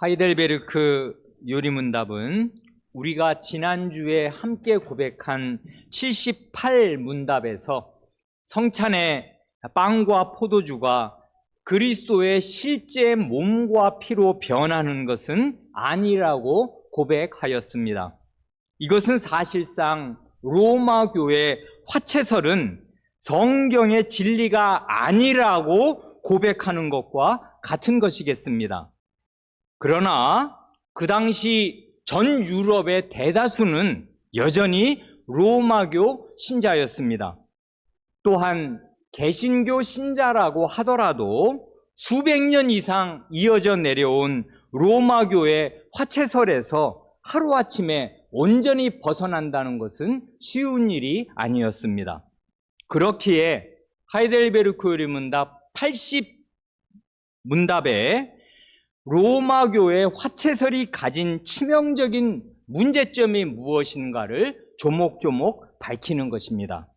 하이델베르크 요리문답은 우리가 지난주에 함께 고백한 78문답에서 성찬의 빵과 포도주가 그리스도의 실제 몸과 피로 변하는 것은 아니라고 고백하였습니다. 이것은 사실상 로마 교회 화채설은 성경의 진리가 아니라고 고백하는 것과 같은 것이겠습니다. 그러나 그 당시 전 유럽의 대다수는 여전히 로마교 신자였습니다. 또한 개신교 신자라고 하더라도 수백 년 이상 이어져 내려온 로마교의 화채설에서 하루아침에 온전히 벗어난다는 것은 쉬운 일이 아니었습니다. 그렇기에 하이델베르크 요리문답 80문답에 로마교의 화채설이 가진 치명적인 문제점이 무엇인가를 조목조목 밝히는 것입니다.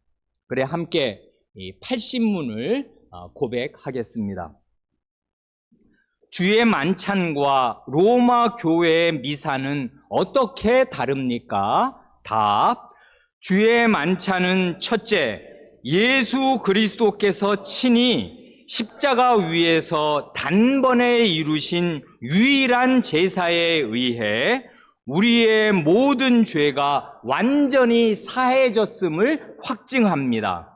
그래 함께 이 80문을 고백하겠습니다. 주의 만찬과 로마 교회의 미사는 어떻게 다릅니까? 답. 주의 만찬은 첫째, 예수 그리스도께서 친히 십자가 위에서 단번에 이루신 유일한 제사에 의해 우리의 모든 죄가 완전히 사해졌음을 확증합니다.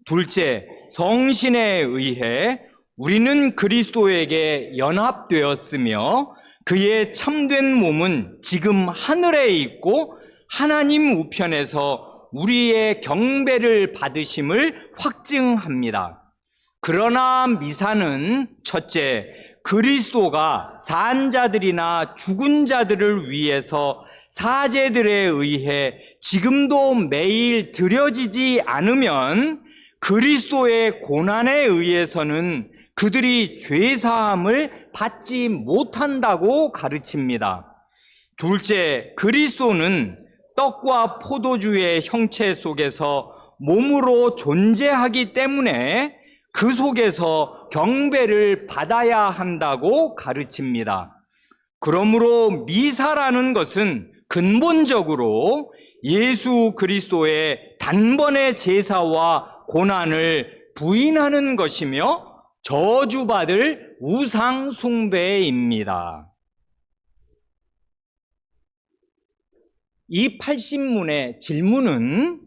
둘째, 성신에 의해 우리는 그리스도에게 연합되었으며 그의 참된 몸은 지금 하늘에 있고 하나님 우편에서 우리의 경배를 받으심을 확증합니다. 그러나 미사는 첫째, 그리스도가 산 자들이나 죽은 자들을 위해서 사제들에 의해 지금도 매일 드려지지 않으면 그리스도의 고난에 의해서는 그들이 죄사함을 받지 못한다고 가르칩니다. 둘째, 그리스도는 떡과 포도주의 형체 속에서 몸으로 존재하기 때문에 그 속에서 경배를 받아야 한다고 가르칩니다. 그러므로 미사라는 것은 근본적으로 예수 그리스도의 단번의 제사와 고난을 부인하는 것이며 저주받을 우상 숭배입니다. 이 80문의 질문은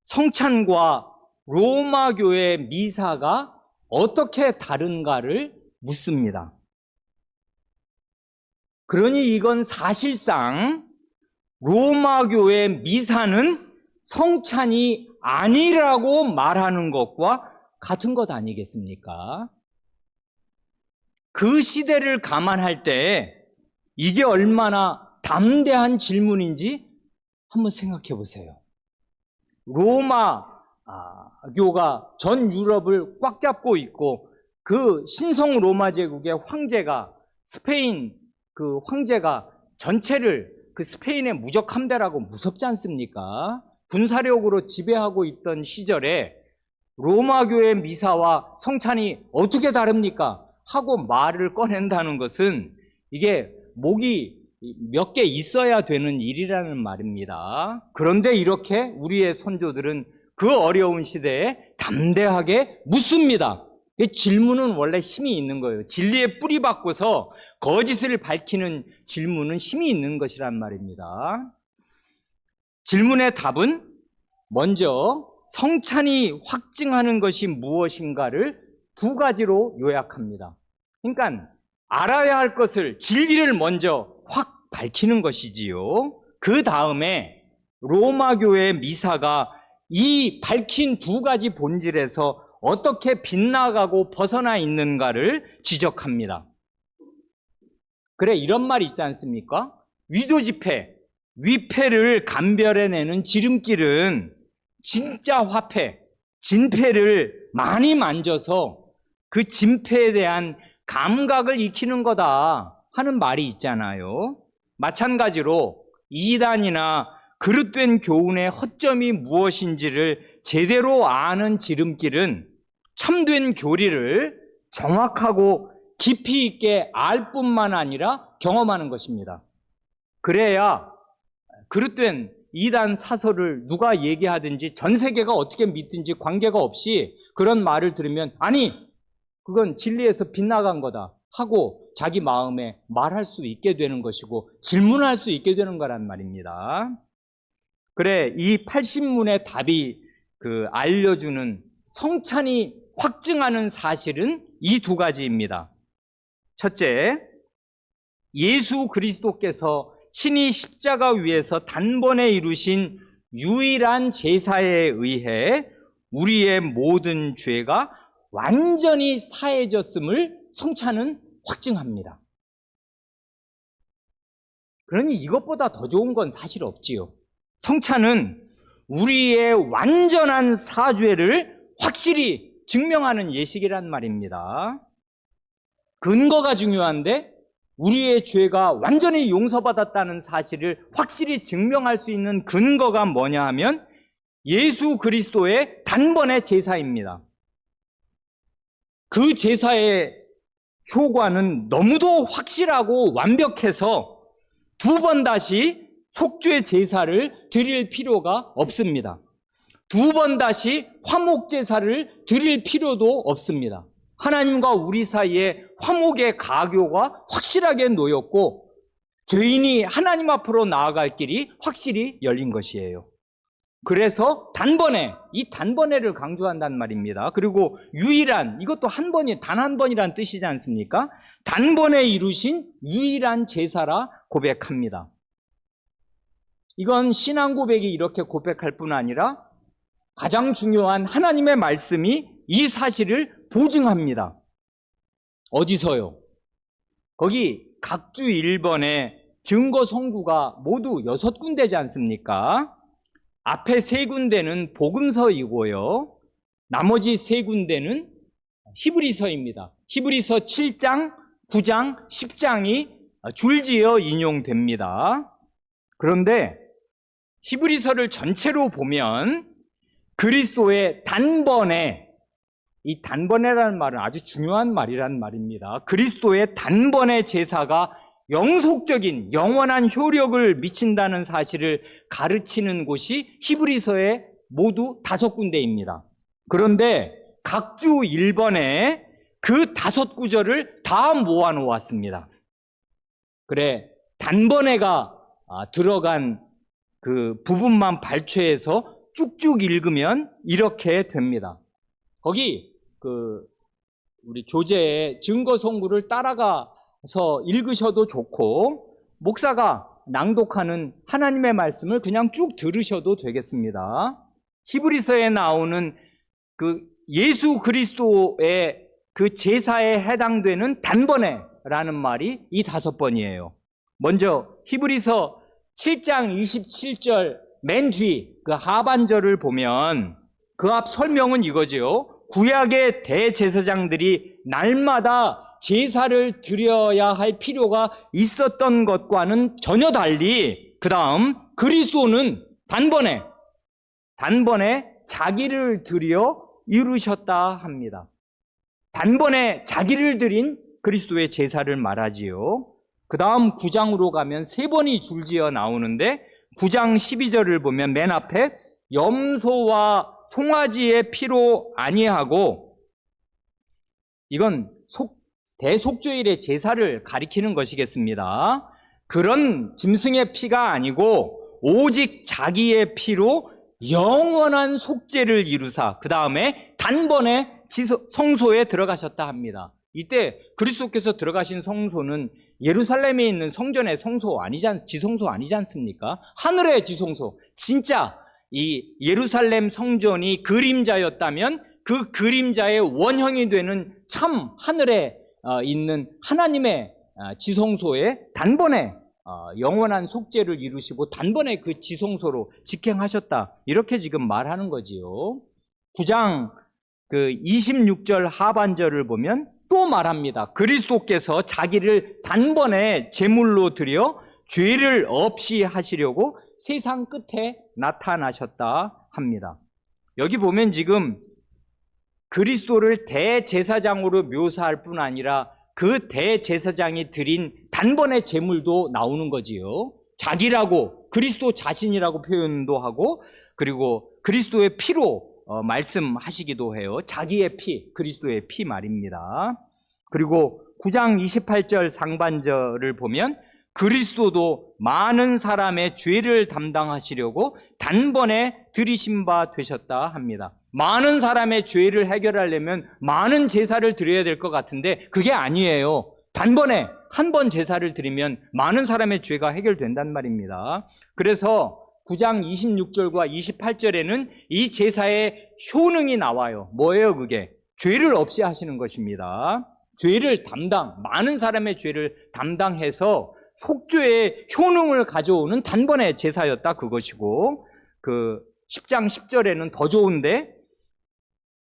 성찬과 로마 교회 미사가 어떻게 다른가를 묻습니다. 그러니 이건 사실상 로마 교회 미사는 성찬이 아니라고 말하는 것과 같은 것 아니겠습니까? 그 시대를 감안할 때 이게 얼마나 담대한 질문인지 한번 생각해 보세요. 로마 교가 전 유럽을 꽉 잡고 있고 그 신성 로마 제국의 황제가 스페인 그 황제가 전체를 그 스페인의 무적함대라고 무섭지 않습니까? 군사력으로 지배하고 있던 시절에 로마 교회 미사와 성찬이 어떻게 다릅니까? 하고 말을 꺼낸다는 것은 이게 목이 몇 개 있어야 되는 일이라는 말입니다. 그런데 이렇게 우리의 선조들은 그 어려운 시대에 담대하게 묻습니다. 이 질문은 원래 힘이 있는 거예요. 진리에 뿌리 박고서 거짓을 밝히는 질문은 힘이 있는 것이란 말입니다. 질문의 답은 먼저 성찬이 확증하는 것이 무엇인가를 두 가지로 요약합니다. 그러니까 알아야 할 것을, 진리를 먼저 확 밝히는 것이지요. 그 다음에 로마 교회 미사가 이 밝힌 두 가지 본질에서 어떻게 빗나가고 벗어나 있는가를 지적합니다. 그래, 이런 말 있지 않습니까? 위조지폐, 위패를 감별해내는 지름길은 진짜 화폐, 진폐를 많이 만져서 그 진폐에 대한 감각을 익히는 거다 하는 말이 있잖아요. 마찬가지로 이단이나 그릇된 교훈의 허점이 무엇인지를 제대로 아는 지름길은 참된 교리를 정확하고 깊이 있게 알 뿐만 아니라 경험하는 것입니다. 그래야 그릇된 이단 사설을 누가 얘기하든지 전 세계가 어떻게 믿든지 관계가 없이 그런 말을 들으면 아니 그건 진리에서 빗나간 거다 하고 자기 마음에 말할 수 있게 되는 것이고 질문할 수 있게 되는 거란 말입니다. 그래, 이 80문의 답이 알려주는 성찬이 확증하는 사실은 이 두 가지입니다. 첫째, 예수 그리스도께서 친히 십자가 위에서 단번에 이루신 유일한 제사에 의해 우리의 모든 죄가 완전히 사해졌음을 성찬은 확증합니다. 그러니 이것보다 더 좋은 건 사실 없지요. 성찬은 우리의 완전한 사죄를 확실히 증명하는 예식이란 말입니다. 근거가 중요한데 우리의 죄가 완전히 용서받았다는 사실을 확실히 증명할 수 있는 근거가 뭐냐 하면 예수 그리스도의 단번의 제사입니다. 그 제사의 효과는 너무도 확실하고 완벽해서 두 번 다시 속죄 제사를 드릴 필요가 없습니다. 두 번 다시 화목 제사를 드릴 필요도 없습니다. 하나님과 우리 사이에 화목의 가교가 확실하게 놓였고 죄인이 하나님 앞으로 나아갈 길이 확실히 열린 것이에요. 그래서 단번에, 이 단번에를 강조한단 말입니다. 그리고 유일한, 이것도 한 번이, 단 한 번이란 뜻이지 않습니까? 단번에 이루신 유일한 제사라 고백합니다. 이건 신앙 고백이 이렇게 고백할 뿐 아니라 가장 중요한 하나님의 말씀이 이 사실을 보증합니다. 어디서요? 거기 각주 1번에 증거 성구가 모두 6군데지 않습니까? 앞에 3군데는 복음서이고요. 나머지 3군데는 히브리서입니다. 히브리서 7장, 9장, 10장이 줄지어 인용됩니다. 그런데 히브리서를 전체로 보면 그리스도의 단번에, 이 단번에라는 말은 아주 중요한 말이란 말입니다. 그리스도의 단번의 제사가 영속적인 영원한 효력을 미친다는 사실을 가르치는 곳이 히브리서의 모두 5군데입니다. 그런데 각주 1번에 그 5구절을 다 모아놓았습니다. 그래, 단번에가 들어간 그 부분만 발췌해서 쭉쭉 읽으면 이렇게 됩니다. 거기 우리 교재에 증거 성구를 따라가서 읽으셔도 좋고 목사가 낭독하는 하나님의 말씀을 그냥 쭉 들으셔도 되겠습니다. 히브리서에 나오는 그 예수 그리스도의 그 제사에 해당되는 단번에라는 말이 이 5번이에요. 먼저 히브리서 7장 27절 맨 뒤 그 하반절을 보면 그 앞 설명은 이거지요. 구약의 대제사장들이 날마다 제사를 드려야 할 필요가 있었던 것과는 전혀 달리 그 다음 그리스도는 단번에 자기를 드려 이루셨다 합니다. 단번에 자기를 드린 그리스도의 제사를 말하지요. 그 다음 9장으로 가면 3번이 줄지어 나오는데 9장 12절을 보면 맨 앞에 염소와 송아지의 피로 아니하고, 이건 대속죄일의 제사를 가리키는 것이겠습니다. 그런 짐승의 피가 아니고 오직 자기의 피로 영원한 속죄를 이루사 그 다음에 단번에 성소에 들어가셨다 합니다. 이때 그리스도께서 들어가신 성소는 예루살렘에 있는 성전의 지성소 아니지 않습니까? 하늘의 지성소. 진짜 이 예루살렘 성전이 그림자였다면 그 그림자의 원형이 되는 참 하늘에 있는 하나님의 지성소에 단번에 영원한 속죄를 이루시고 단번에 그 지성소로 직행하셨다. 이렇게 지금 말하는 거지요. 9장 26절 하반절을 보면 또 말합니다. 그리스도께서 자기를 단번에 제물로 드려 죄를 없이 하시려고 세상 끝에 나타나셨다 합니다. 여기 보면 지금 그리스도를 대제사장으로 묘사할 뿐 아니라 그 대제사장이 드린 단번의 제물도 나오는 거지요. 자기라고 그리스도 자신이라고 표현도 하고 그리고 그리스도의 피로 말씀하시기도 해요. 자기의 피, 그리스도의 피 말입니다. 그리고 9장 28절 상반절을 보면 그리스도도 많은 사람의 죄를 담당하시려고 단번에 들이신 바 되셨다 합니다. 많은 사람의 죄를 해결하려면 많은 제사를 드려야 될 것 같은데 그게 아니에요. 단번에 한 번 제사를 드리면 많은 사람의 죄가 해결된단 말입니다. 그래서 9장 26절과 28절에는 이 제사의 효능이 나와요. 뭐예요 그게? 죄를 없이 하시는 것입니다. 죄를 많은 사람의 죄를 담당해서 속죄의 효능을 가져오는 단번의 제사였다 그것이고, 그 10장 10절에는 더 좋은데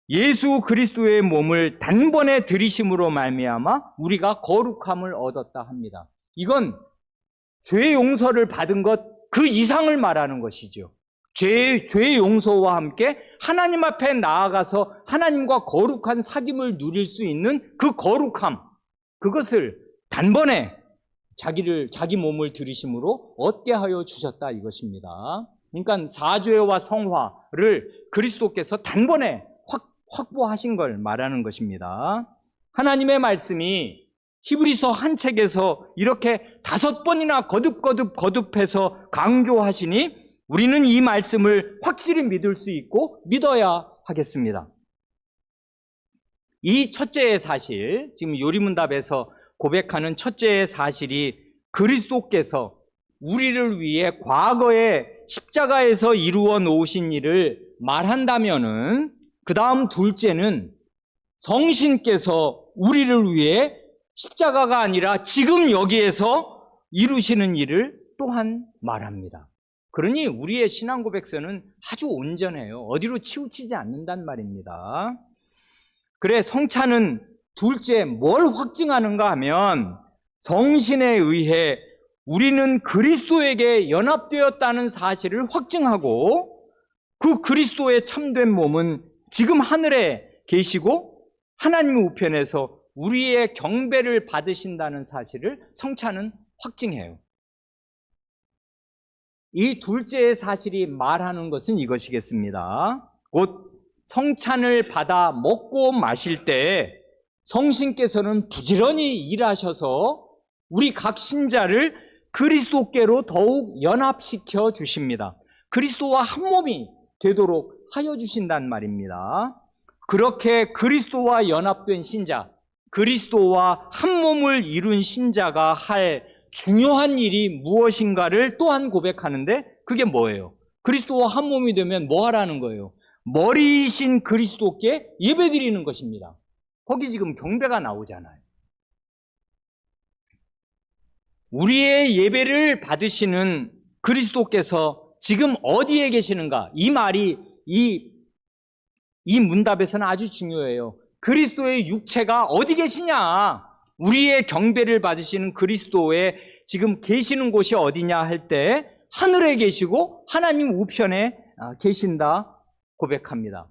예수 그리스도의 몸을 단번에 들이심으로 말미암아 우리가 거룩함을 얻었다 합니다. 이건 죄 용서를 받은 것 그 이상을 말하는 것이죠. 죄 용서와 함께 하나님 앞에 나아가서 하나님과 거룩한 사귐을 누릴 수 있는 그 거룩함, 그것을 단번에 자기 몸을 들이심으로 얻게 하여 주셨다 이것입니다. 그러니까 사죄와 성화를 그리스도께서 단번에 확보하신 걸 말하는 것입니다. 하나님의 말씀이 히브리서 한 책에서 이렇게 5번이나 거듭해서 강조하시니 우리는 이 말씀을 확실히 믿을 수 있고 믿어야 하겠습니다. 이 첫째의 사실, 지금 요리문답에서 고백하는 첫째의 사실이 그리스도께서 우리를 위해 과거에 십자가에서 이루어 놓으신 일을 말한다면은 그 다음 둘째는 성신께서 우리를 위해 십자가가 아니라 지금 여기에서 이루시는 일을 또한 말합니다. 그러니 우리의 신앙 고백서는 아주 온전해요. 어디로 치우치지 않는단 말입니다. 그래, 성찬은 둘째 뭘 확증하는가 하면 성신에 의해 우리는 그리스도에게 연합되었다는 사실을 확증하고 그 그리스도의 참된 몸은 지금 하늘에 계시고 하나님 우편에서 우리의 경배를 받으신다는 사실을 성찬은 확증해요. 이 둘째의 사실이 말하는 것은 이것이겠습니다. 곧 성찬을 받아 먹고 마실 때 성신께서는 부지런히 일하셔서 우리 각 신자를 그리스도께로 더욱 연합시켜 주십니다. 그리스도와 한 몸이 되도록 하여 주신단 말입니다. 그렇게 그리스도와 연합된 신자, 그리스도와 한 몸을 이룬 신자가 할 중요한 일이 무엇인가를 또한 고백하는데 그게 뭐예요? 그리스도와 한 몸이 되면 뭐 하라는 거예요? 머리이신 그리스도께 예배드리는 것입니다. 거기 지금 경배가 나오잖아요. 우리의 예배를 받으시는 그리스도께서 지금 어디에 계시는가? 이 말이 이 문답에서는 아주 중요해요. 그리스도의 육체가 어디 계시냐? 우리의 경배를 받으시는 그리스도의 지금 계시는 곳이 어디냐 할 때 하늘에 계시고 하나님 우편에 계신다 고백합니다.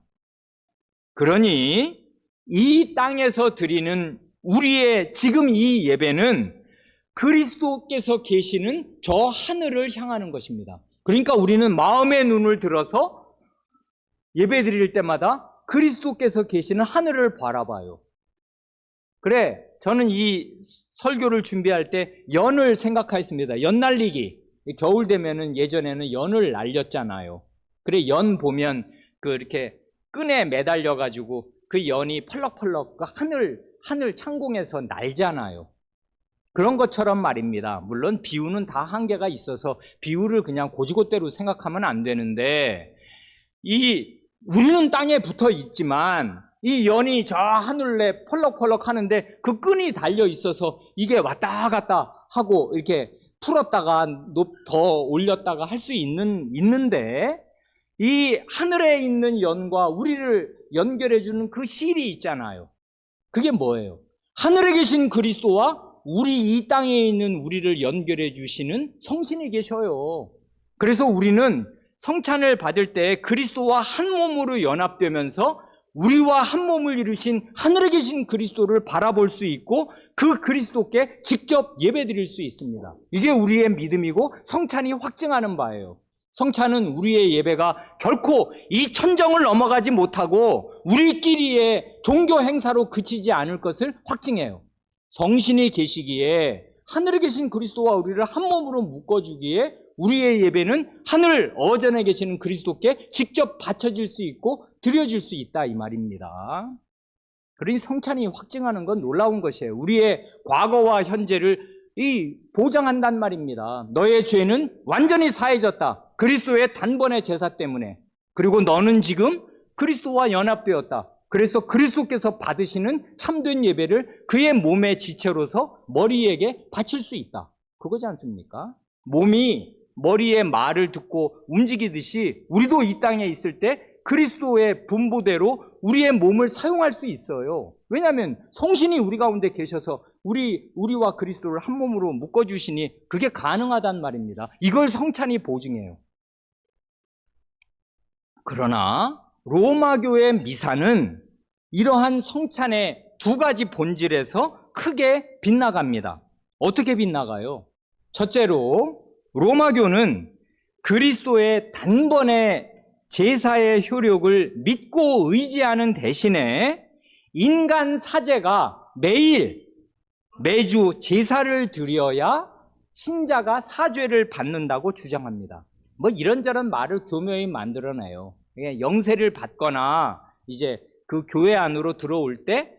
그러니 이 땅에서 드리는 우리의 지금 이 예배는 그리스도께서 계시는 저 하늘을 향하는 것입니다. 그러니까 우리는 마음의 눈을 들어서 예배 드릴 때마다 그리스도께서 계시는 하늘을 바라봐요. 그래, 저는 이 설교를 준비할 때 연을 생각했습니다. 연 날리기. 겨울 되면은 예전에는 연을 날렸잖아요. 그래, 연 보면 이렇게 끈에 매달려가지고 그 연이 펄럭펄럭 그 하늘 창공에서 날잖아요. 그런 것처럼 말입니다. 물론 비유는 다 한계가 있어서 비유를 그냥 고지고대로 생각하면 안 되는데 우리는 땅에 붙어 있지만 이 연이 저 하늘에 펄럭펄럭 하는데 그 끈이 달려 있어서 이게 왔다 갔다 하고 이렇게 풀었다가 더 올렸다가 할 수 있는데 이 하늘에 있는 연과 우리를 연결해주는 그 실이 있잖아요. 그게 뭐예요? 하늘에 계신 그리스도와 우리 이 땅에 있는 우리를 연결해 주시는 성신이 계셔요. 그래서 우리는 성찬을 받을 때 그리스도와 한 몸으로 연합되면서 우리와 한 몸을 이루신 하늘에 계신 그리스도를 바라볼 수 있고 그 그리스도께 직접 예배드릴 수 있습니다. 이게 우리의 믿음이고 성찬이 확증하는 바예요. 성찬은 우리의 예배가 결코 이 천정을 넘어가지 못하고 우리끼리의 종교 행사로 그치지 않을 것을 확증해요. 성신이 계시기에 하늘에 계신 그리스도와 우리를 한 몸으로 묶어주기에 우리의 예배는 하늘 어전에 계시는 그리스도께 직접 바쳐질 수 있고 드려질 수 있다 이 말입니다. 그러니 성찬이 확증하는 건 놀라운 것이에요. 우리의 과거와 현재를 보장한단 말입니다. 너의 죄는 완전히 사해졌다. 그리스도의 단번에 제사 때문에. 그리고 너는 지금 그리스도와 연합되었다. 그래서 그리스도께서 받으시는 참된 예배를 그의 몸의 지체로서 머리에게 바칠 수 있다. 그거지 않습니까? 몸이 머리의 말을 듣고 움직이듯이 우리도 이 땅에 있을 때 그리스도의 분보대로 우리의 몸을 사용할 수 있어요. 왜냐하면 성신이 우리 가운데 계셔서 우리와 그리스도를 한 몸으로 묶어주시니 그게 가능하단 말입니다. 이걸 성찬이 보증해요. 그러나 로마교의 미사는 이러한 성찬의 두 가지 본질에서 크게 빗나갑니다. 어떻게 빗나가요? 첫째로 로마교는 그리스도의 단번에 제사의 효력을 믿고 의지하는 대신에 인간 사제가 매주 제사를 드려야 신자가 사죄를 받는다고 주장합니다. 뭐 이런저런 말을 교묘히 만들어내요. 영세를 받거나 이제 그 교회 안으로 들어올 때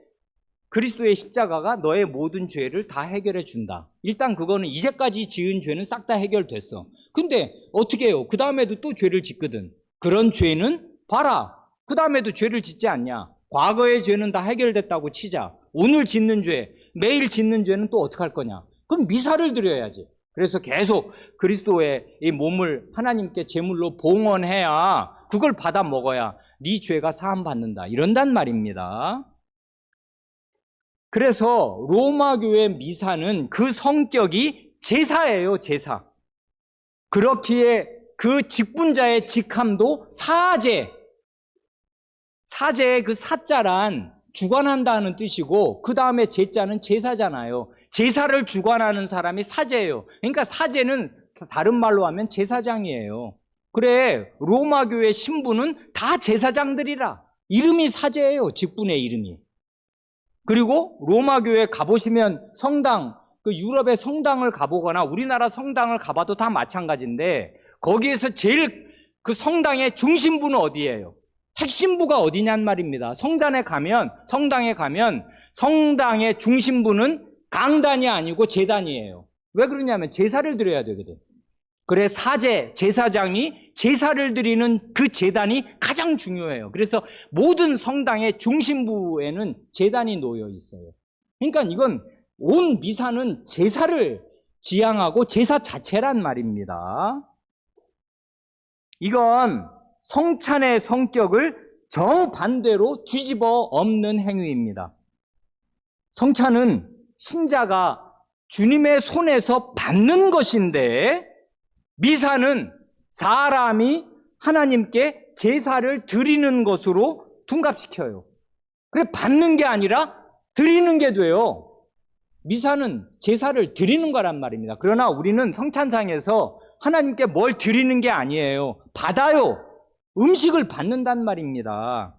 그리스도의 십자가가 너의 모든 죄를 다 해결해 준다. 일단 그거는 이제까지 지은 죄는 싹 다 해결됐어. 근데 어떻게 해요? 그 다음에도 또 죄를 짓거든. 그런 죄는 봐라. 그 다음에도 죄를 짓지 않냐. 과거의 죄는 다 해결됐다고 치자. 오늘 짓는 죄, 매일 짓는 죄는 또 어떻게 할 거냐. 그럼 미사를 드려야지. 그래서 계속 그리스도의 이 몸을 하나님께 제물로 봉헌해야 그걸 받아 먹어야 네 죄가 사함 받는다. 이런단 말입니다. 그래서 로마교의 미사는 그 성격이 제사예요, 제사. 그렇기에 그 직분자의 직함도 사제의 그 사자란 주관한다는 뜻이고 그 다음에 제자는 제사잖아요. 제사를 주관하는 사람이 사제예요. 그러니까 사제는 다른 말로 하면 제사장이에요. 그래, 로마교의 신부는 다 제사장들이라. 이름이 사제예요, 직분의 이름이. 그리고 로마교에 가보시면 성당, 그 유럽의 성당을 가보거나 우리나라 성당을 가봐도 다 마찬가지인데 거기에서 제일 그 성당의 중심부는 어디예요? 핵심부가 어디냔 말입니다. 성당에 가면 성당의 중심부는 강단이 아니고 제단이에요. 왜 그러냐면 제사를 드려야 되거든. 그래 제사장이 제사를 드리는 그 제단이 가장 중요해요. 그래서 모든 성당의 중심부에는 제단이 놓여 있어요. 그러니까 이건 온 미사는 제사를 지향하고 제사 자체란 말입니다. 이건 성찬의 성격을 정반대로 뒤집어 엎는 행위입니다. 성찬은 신자가 주님의 손에서 받는 것인데 미사는 사람이 하나님께 제사를 드리는 것으로 둔갑시켜요. 그래 받는 게 아니라 드리는 게 돼요. 미사는 제사를 드리는 거란 말입니다. 그러나 우리는 성찬상에서 하나님께 뭘 드리는 게 아니에요. 받아요. 음식을 받는단 말입니다.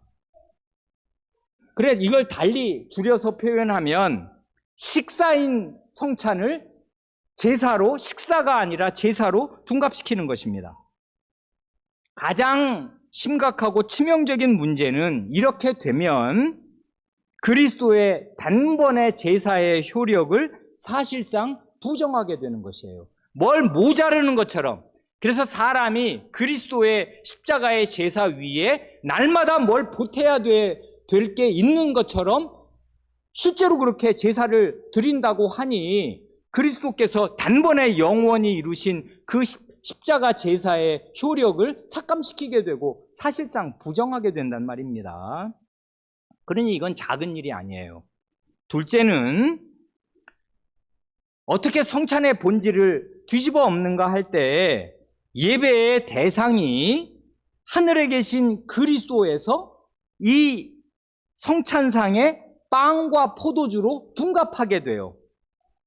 그래 이걸 달리 줄여서 표현하면 식사인 성찬을 제사로, 식사가 아니라 제사로 둔갑시키는 것입니다. 가장 심각하고 치명적인 문제는 이렇게 되면 그리스도의 단번에 제사의 효력을 사실상 부정하게 되는 것이에요. 뭘 모자르는 것처럼. 그래서 사람이 그리스도의 십자가의 제사 위에 날마다 뭘 보태야 될 게 있는 것처럼 실제로 그렇게 제사를 드린다고 하니 그리스도께서 단번에 영원히 이루신 그 십자가 제사의 효력을 삭감시키게 되고 사실상 부정하게 된단 말입니다. 그러니 이건 작은 일이 아니에요. 둘째는 어떻게 성찬의 본질을 뒤집어 엎는가 할 때 예배의 대상이 하늘에 계신 그리스도에서 이 성찬상에 빵과 포도주로 둔갑하게 돼요.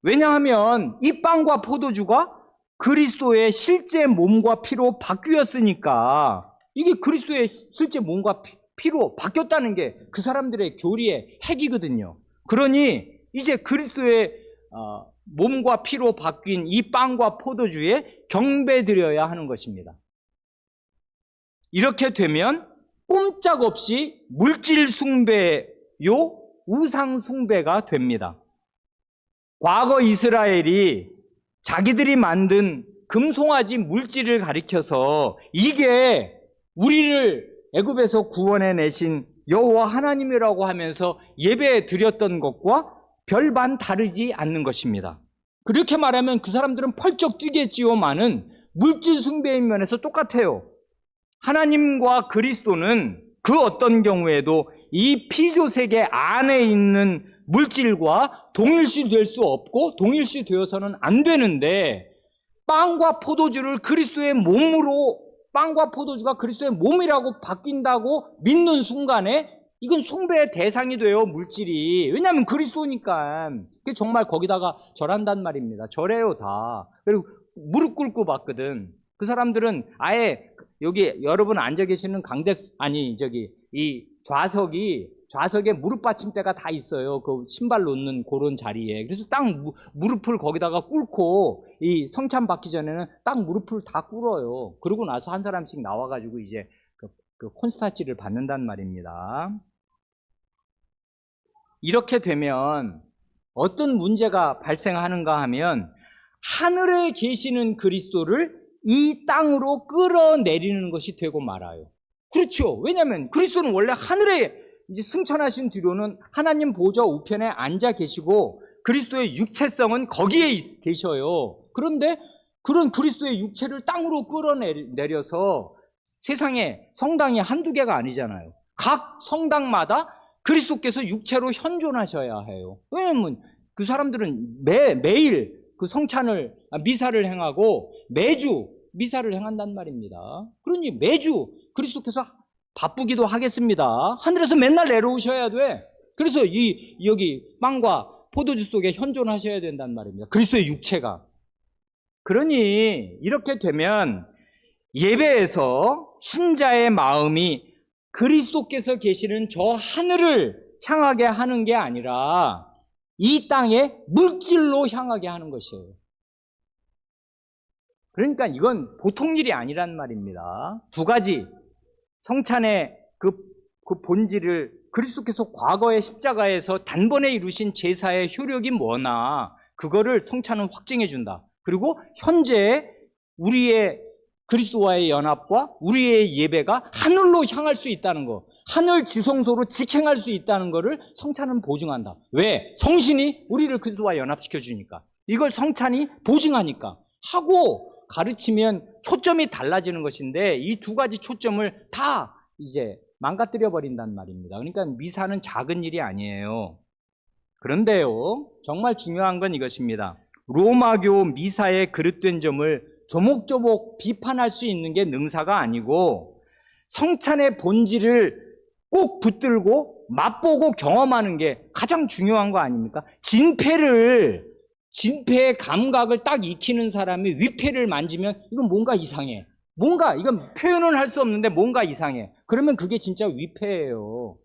왜냐하면 이 빵과 포도주가 그리스도의 실제 몸과 피로 바뀌었으니까, 이게 그리스도의 실제 몸과 피로 바뀌었다는 게 그 사람들의 교리의 핵이거든요. 그러니 이제 그리스도의 몸과 피로 바뀐 이 빵과 포도주에 경배드려야 하는 것입니다. 이렇게 되면 꼼짝없이 물질 숭배요 우상 숭배가 됩니다. 과거 이스라엘이 자기들이 만든 금송아지 물질을 가리켜서 이게 우리를 애굽에서 구원해 내신 여호와 하나님이라고 하면서 예배 드렸던 것과 별반 다르지 않는 것입니다. 그렇게 말하면 그 사람들은 펄쩍 뛰겠지요만은 물질 숭배인 면에서 똑같아요. 하나님과 그리스도는 그 어떤 경우에도 이 피조세계 안에 있는 물질과 동일시 될 수 없고 동일시 되어서는 안 되는데, 빵과 포도주를 그리스도의 몸으로, 빵과 포도주가 그리스도의 몸이라고 바뀐다고 믿는 순간에 이건 숭배의 대상이 돼요, 물질이. 왜냐하면 그리스도니까. 그게 정말 거기다가 절한단 말입니다. 절해요, 다. 그리고 무릎 꿇고 받거든. 그 사람들은 아예 여기 여러분 앉아 계시는 이 좌석에 무릎 받침대가 다 있어요. 그 신발 놓는 그런 자리에. 그래서 딱 무릎을 거기다가 꿇고, 이 성찬 받기 전에는 딱 무릎을 다 꿇어요. 그러고 나서 한 사람씩 나와가지고 이제 그 콘스타치를 받는단 말입니다. 이렇게 되면 어떤 문제가 발생하는가 하면, 하늘에 계시는 그리스도를 이 땅으로 끌어내리는 것이 되고 말아요. 그렇죠. 왜냐하면 그리스도는 원래 하늘에 이제 승천하신 뒤로는 하나님 보좌 우편에 앉아 계시고 그리스도의 육체성은 거기에 계셔요. 그런데 그런 그리스도의 육체를 땅으로 끌어내려서 세상에 성당이 한두 개가 아니잖아요. 각 성당마다 그리스도께서 육체로 현존하셔야 해요. 왜냐하면 그 사람들은 매일 그 미사를 행하고 매주 미사를 행한단 말입니다. 그러니 매주 그리스도께서 바쁘기도 하겠습니다. 하늘에서 맨날 내려오셔야 돼. 그래서 여기 빵과 포도주 속에 현존하셔야 된단 말입니다. 그리스도의 육체가. 그러니 이렇게 되면 예배에서 신자의 마음이 그리스도께서 계시는 저 하늘을 향하게 하는 게 아니라 이 땅의 물질로 향하게 하는 것이에요. 그러니까 이건 보통 일이 아니란 말입니다. 두 가지, 성찬의 그 본질을 그리스도께서 과거의 십자가에서 단번에 이루신 제사의 효력이 뭐나 그거를 성찬은 확증해 준다. 그리고 현재 우리의 그리스도와의 연합과 우리의 예배가 하늘로 향할 수 있다는 거, 하늘 지성소로 직행할 수 있다는 것을 성찬은 보증한다. 왜? 성신이 우리를 그리스도와 연합시켜 주니까. 이걸 성찬이 보증하니까. 하고 가르치면 초점이 달라지는 것인데 이 두 가지 초점을 다 이제 망가뜨려 버린단 말입니다. 그러니까 미사는 작은 일이 아니에요. 그런데요, 정말 중요한 건 이것입니다. 로마교 미사의 그릇된 점을 조목조목 비판할 수 있는 게 능사가 아니고 성찬의 본질을 꼭 붙들고 맛보고 경험하는 게 가장 중요한 거 아닙니까? 진폐의 감각을 딱 익히는 사람이 위패를 만지면 이건 뭔가 이상해. 이건 표현은 할 수 없는데 뭔가 이상해. 그러면 그게 진짜 위패예요.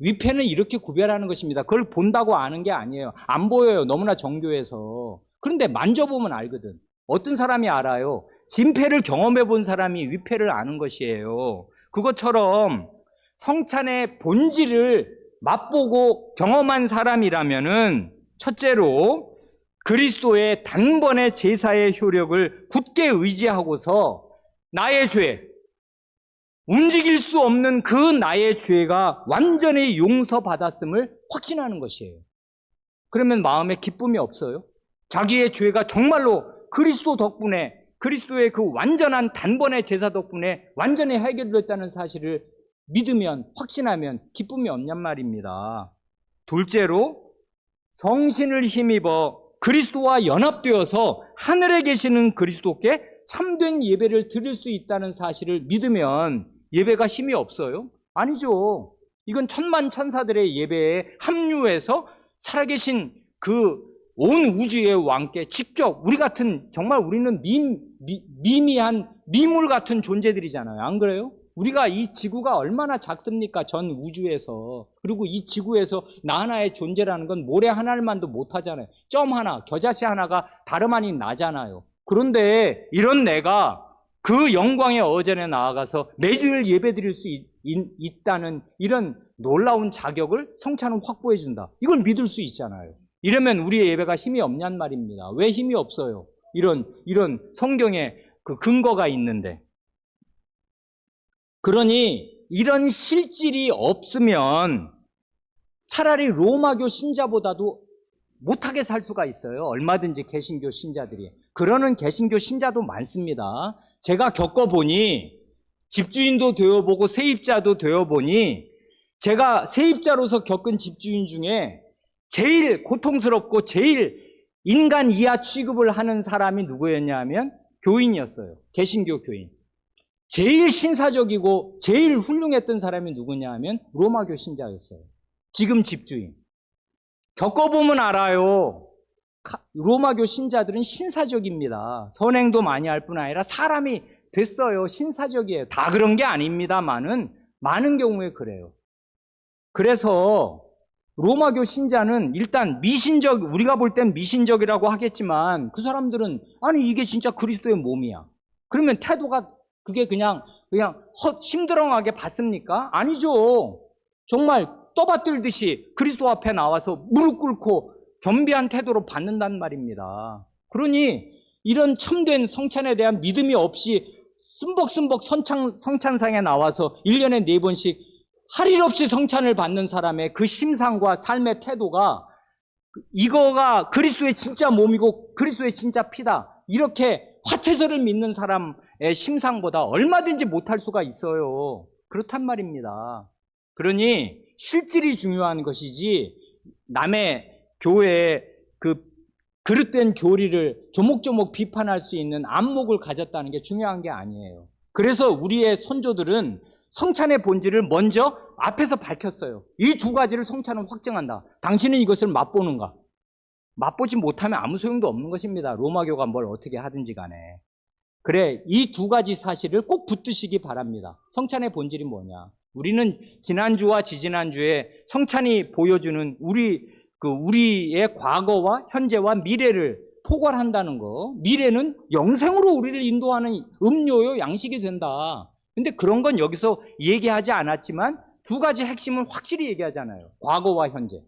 위패는 이렇게 구별하는 것입니다. 그걸 본다고 아는 게 아니에요. 안 보여요. 너무나 정교해서. 그런데 만져보면 알거든. 어떤 사람이 알아요? 진패를 경험해 본 사람이 위패를 아는 것이에요. 그것처럼 성찬의 본질을 맛보고 경험한 사람이라면은 첫째로 그리스도의 단번에 제사의 효력을 굳게 의지하고서 나의 죄, 움직일 수 없는 그 나의 죄가 완전히 용서받았음을 확신하는 것이에요. 그러면 마음에 기쁨이 없어요? 자기의 죄가 정말로 그리스도 덕분에, 그리스도의 그 완전한 단번의 제사 덕분에 완전히 해결됐다는 사실을 믿으면, 확신하면 기쁨이 없냔 말입니다. 둘째로 성신을 힘입어 그리스도와 연합되어서 하늘에 계시는 그리스도께 참된 예배를 드릴 수 있다는 사실을 믿으면 예배가 힘이 없어요? 아니죠. 이건 천만 천사들의 예배에 합류해서 살아계신 그 온 우주의 왕께 직접 우리 같은 정말 우리는 미미한 미물 같은 존재들이잖아요. 안 그래요? 우리가 이 지구가 얼마나 작습니까? 전 우주에서. 그리고 이 지구에서 나 하나의 존재라는 건 모래 하나만도 못하잖아요. 점 하나, 겨자씨 하나가 다름 아닌 나잖아요. 그런데 이런 내가 그 영광의 어전에 나아가서 매주일 예배드릴 수 있다는 이런 놀라운 자격을 성찬은 확보해 준다. 이걸 믿을 수 있잖아요. 이러면 우리의 예배가 힘이 없냔 말입니다. 왜 힘이 없어요? 이런 성경에 그 근거가 있는데. 그러니 이런 실질이 없으면 차라리 로마교 신자보다도 못하게 살 수가 있어요. 얼마든지 개신교 신자들이. 그러는 개신교 신자도 많습니다. 제가 겪어보니, 집주인도 되어보고 세입자도 되어보니, 제가 세입자로서 겪은 집주인 중에 제일 고통스럽고 제일 인간 이하 취급을 하는 사람이 누구였냐 하면 교인이었어요. 개신교 교인. 제일 신사적이고 제일 훌륭했던 사람이 누구냐 하면 로마교 신자였어요. 지금 집주인. 겪어보면 알아요. 로마교 신자들은 신사적입니다. 선행도 많이 할 뿐 아니라 사람이 됐어요. 신사적이에요. 다 그런 게 아닙니다만은 많은 경우에 그래요. 그래서 로마교 신자는 일단 우리가 볼 땐 미신적이라고 하겠지만 그 사람들은 아니 이게 진짜 그리스도의 몸이야. 그러면 태도가 그게 그냥 심드렁하게 받습니까? 아니죠. 정말 떠받들듯이 그리스도 앞에 나와서 무릎 꿇고 겸비한 태도로 받는단 말입니다. 그러니 이런 참된 성찬에 대한 믿음이 없이 쓴벅쓴벅 성찬상에 나와서 1년에 4번씩 할 일 없이 성찬을 받는 사람의 그 심상과 삶의 태도가 이거가 그리스도의 진짜 몸이고 그리스도의 진짜 피다. 이렇게 화채서를 믿는 사람의 심상보다 얼마든지 못할 수가 있어요. 그렇단 말입니다. 그러니 실질이 중요한 것이지 남의 교회의 그 그릇된 교리를 조목조목 비판할 수 있는 안목을 가졌다는 게 중요한 게 아니에요. 그래서 우리의 선조들은 성찬의 본질을 먼저 앞에서 밝혔어요. 이 두 가지를 성찬은 확증한다. 당신은 이것을 맛보는가? 맛보지 못하면 아무 소용도 없는 것입니다. 로마교가 뭘 어떻게 하든지 간에. 그래, 이 두 가지 사실을 꼭 붙드시기 바랍니다. 성찬의 본질이 뭐냐? 우리는 지난주와 지지난주에 성찬이 보여주는 우리의 과거와 현재와 미래를 포괄한다는 거. 미래는 영생으로 우리를 인도하는 음료요, 양식이 된다. 근데 그런 건 여기서 얘기하지 않았지만 두 가지 핵심은 확실히 얘기하잖아요. 과거와 현재.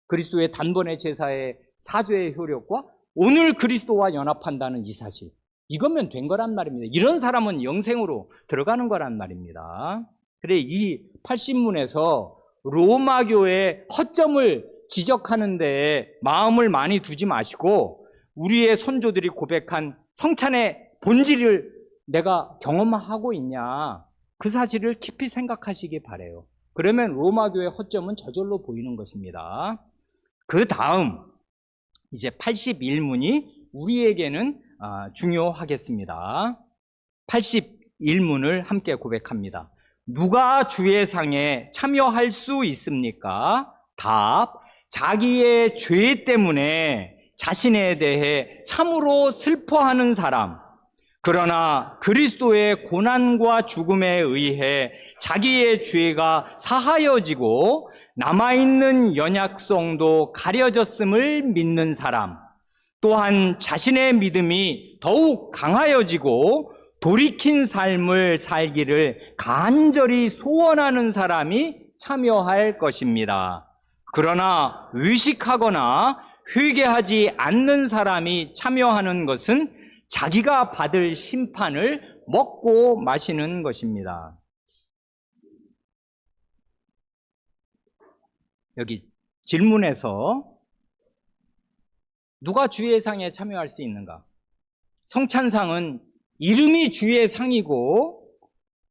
그리스도의 단번에 제사의 사죄의 효력과 오늘 그리스도와 연합한다는 이 사실. 이거면 된 거란 말입니다. 이런 사람은 영생으로 들어가는 거란 말입니다. 그래, 이 80문에서 로마교의 허점을 지적하는 데 마음을 많이 두지 마시고 우리의 선조들이 고백한 성찬의 본질을 내가 경험하고 있냐, 그 사실을 깊이 생각하시기 바라요. 그러면 로마교의 허점은 저절로 보이는 것입니다. 그 다음 이제 81문이 우리에게는 중요하겠습니다. 81문을 함께 고백합니다. 누가 주의 상에 참여할 수 있습니까? 답, 자기의 죄 때문에 자신에 대해 참으로 슬퍼하는 사람, 그러나 그리스도의 고난과 죽음에 의해 자기의 죄가 사하여지고 남아있는 연약성도 가려졌음을 믿는 사람, 또한 자신의 믿음이 더욱 강하여지고 돌이킨 삶을 살기를 간절히 소원하는 사람이 참여할 것입니다. 그러나 의식하거나 회개하지 않는 사람이 참여하는 것은 자기가 받을 심판을 먹고 마시는 것입니다. 여기 질문에서 누가 주의 상에 참여할 수 있는가? 성찬상은 이름이 주의 상이고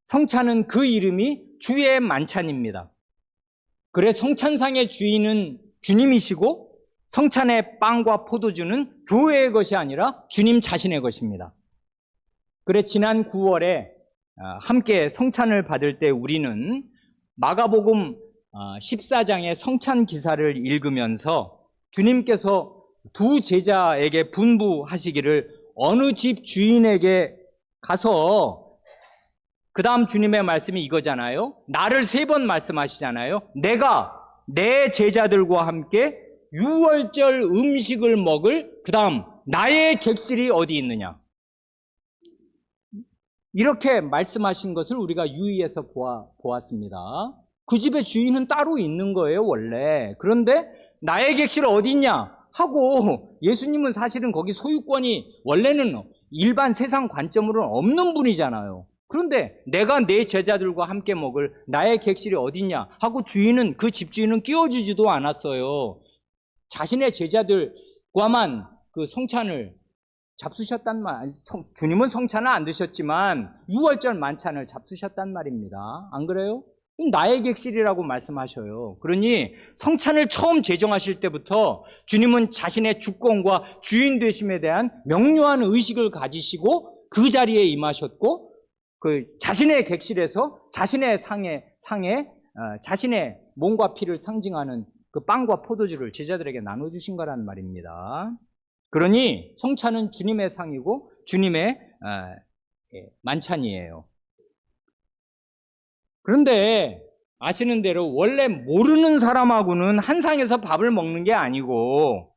성찬은 그 이름이 주의 만찬입니다. 그래, 성찬상의 주인은 주님이시고 성찬의 빵과 포도주는 교회의 것이 아니라 주님 자신의 것입니다. 그래, 지난 9월에 함께 성찬을 받을 때 우리는 마가복음 14장의 성찬 기사를 읽으면서 주님께서 두 제자에게 분부하시기를 어느 집 주인에게 가서, 그 다음 주님의 말씀이 이거잖아요. 나를 3번 말씀하시잖아요. 내가 내 제자들과 함께 유월절 음식을 먹을, 그 다음 나의 객실이 어디 있느냐, 이렇게 말씀하신 것을 우리가 유의해서 보았습니다. 그 집의 주인은 따로 있는 거예요, 원래. 그런데 나의 객실 어디 있냐 하고, 예수님은 사실은 거기 소유권이 원래는 일반 세상 관점으로는 없는 분이잖아요. 그런데 내가 내 제자들과 함께 먹을 나의 객실이 어딨냐 하고 주인은, 그 집주인은 끼워주지도 않았어요. 자신의 제자들과만 그 성찬을 잡수셨단 말, 주님은 성찬을 안 드셨지만 유월절 만찬을 잡수셨단 말입니다. 안 그래요? 나의 객실이라고 말씀하셔요. 그러니 성찬을 처음 제정하실 때부터 주님은 자신의 주권과 주인 되심에 대한 명료한 의식을 가지시고 그 자리에 임하셨고, 그 자신의 객실에서 자신의 상에 자신의 몸과 피를 상징하는 그 빵과 포도주를 제자들에게 나눠주신 거란 말입니다. 그러니 성찬은 주님의 상이고 주님의 만찬이에요. 그런데 아시는 대로 원래 모르는 사람하고는 한 상에서 밥을 먹는 게 아니고,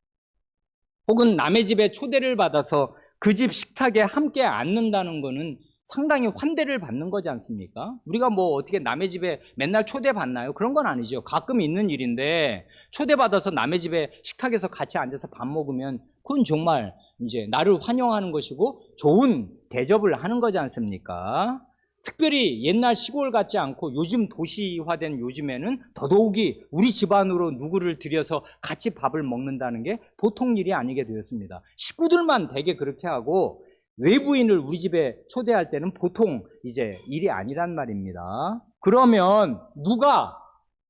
혹은 남의 집에 초대를 받아서 그 집 식탁에 함께 앉는다는 거는 상당히 환대를 받는 거지 않습니까? 우리가 뭐 어떻게 남의 집에 맨날 초대받나요? 그런 건 아니죠. 가끔 있는 일인데, 초대받아서 남의 집에 식탁에서 같이 앉아서 밥 먹으면 그건 정말 이제 나를 환영하는 것이고 좋은 대접을 하는 거지 않습니까? 특별히 옛날 시골 같지 않고 요즘 도시화된 요즘에는 더더욱이 우리 집안으로 누구를 들여서 같이 밥을 먹는다는 게 보통 일이 아니게 되었습니다. 식구들만 대개 그렇게 하고 외부인을 우리 집에 초대할 때는 보통 이제 일이 아니란 말입니다. 그러면 누가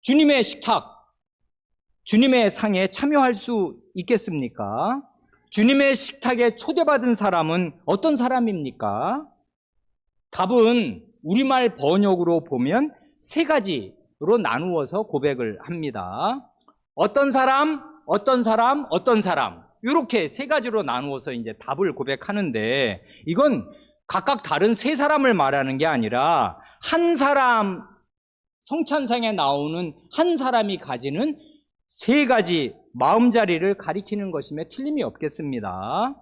주님의 식탁, 주님의 상에 참여할 수 있겠습니까? 주님의 식탁에 초대받은 사람은 어떤 사람입니까? 답은 우리말 번역으로 보면 3가지로 나누어서 고백을 합니다. 어떤 사람, 어떤 사람, 어떤 사람, 이렇게 3가지로 나누어서 이제 답을 고백하는데, 이건 각각 다른 3사람을 말하는 게 아니라 한 사람, 성찬상에 나오는 한 사람이 가지는 3가지 마음자리를 가리키는 것임에 틀림이 없겠습니다.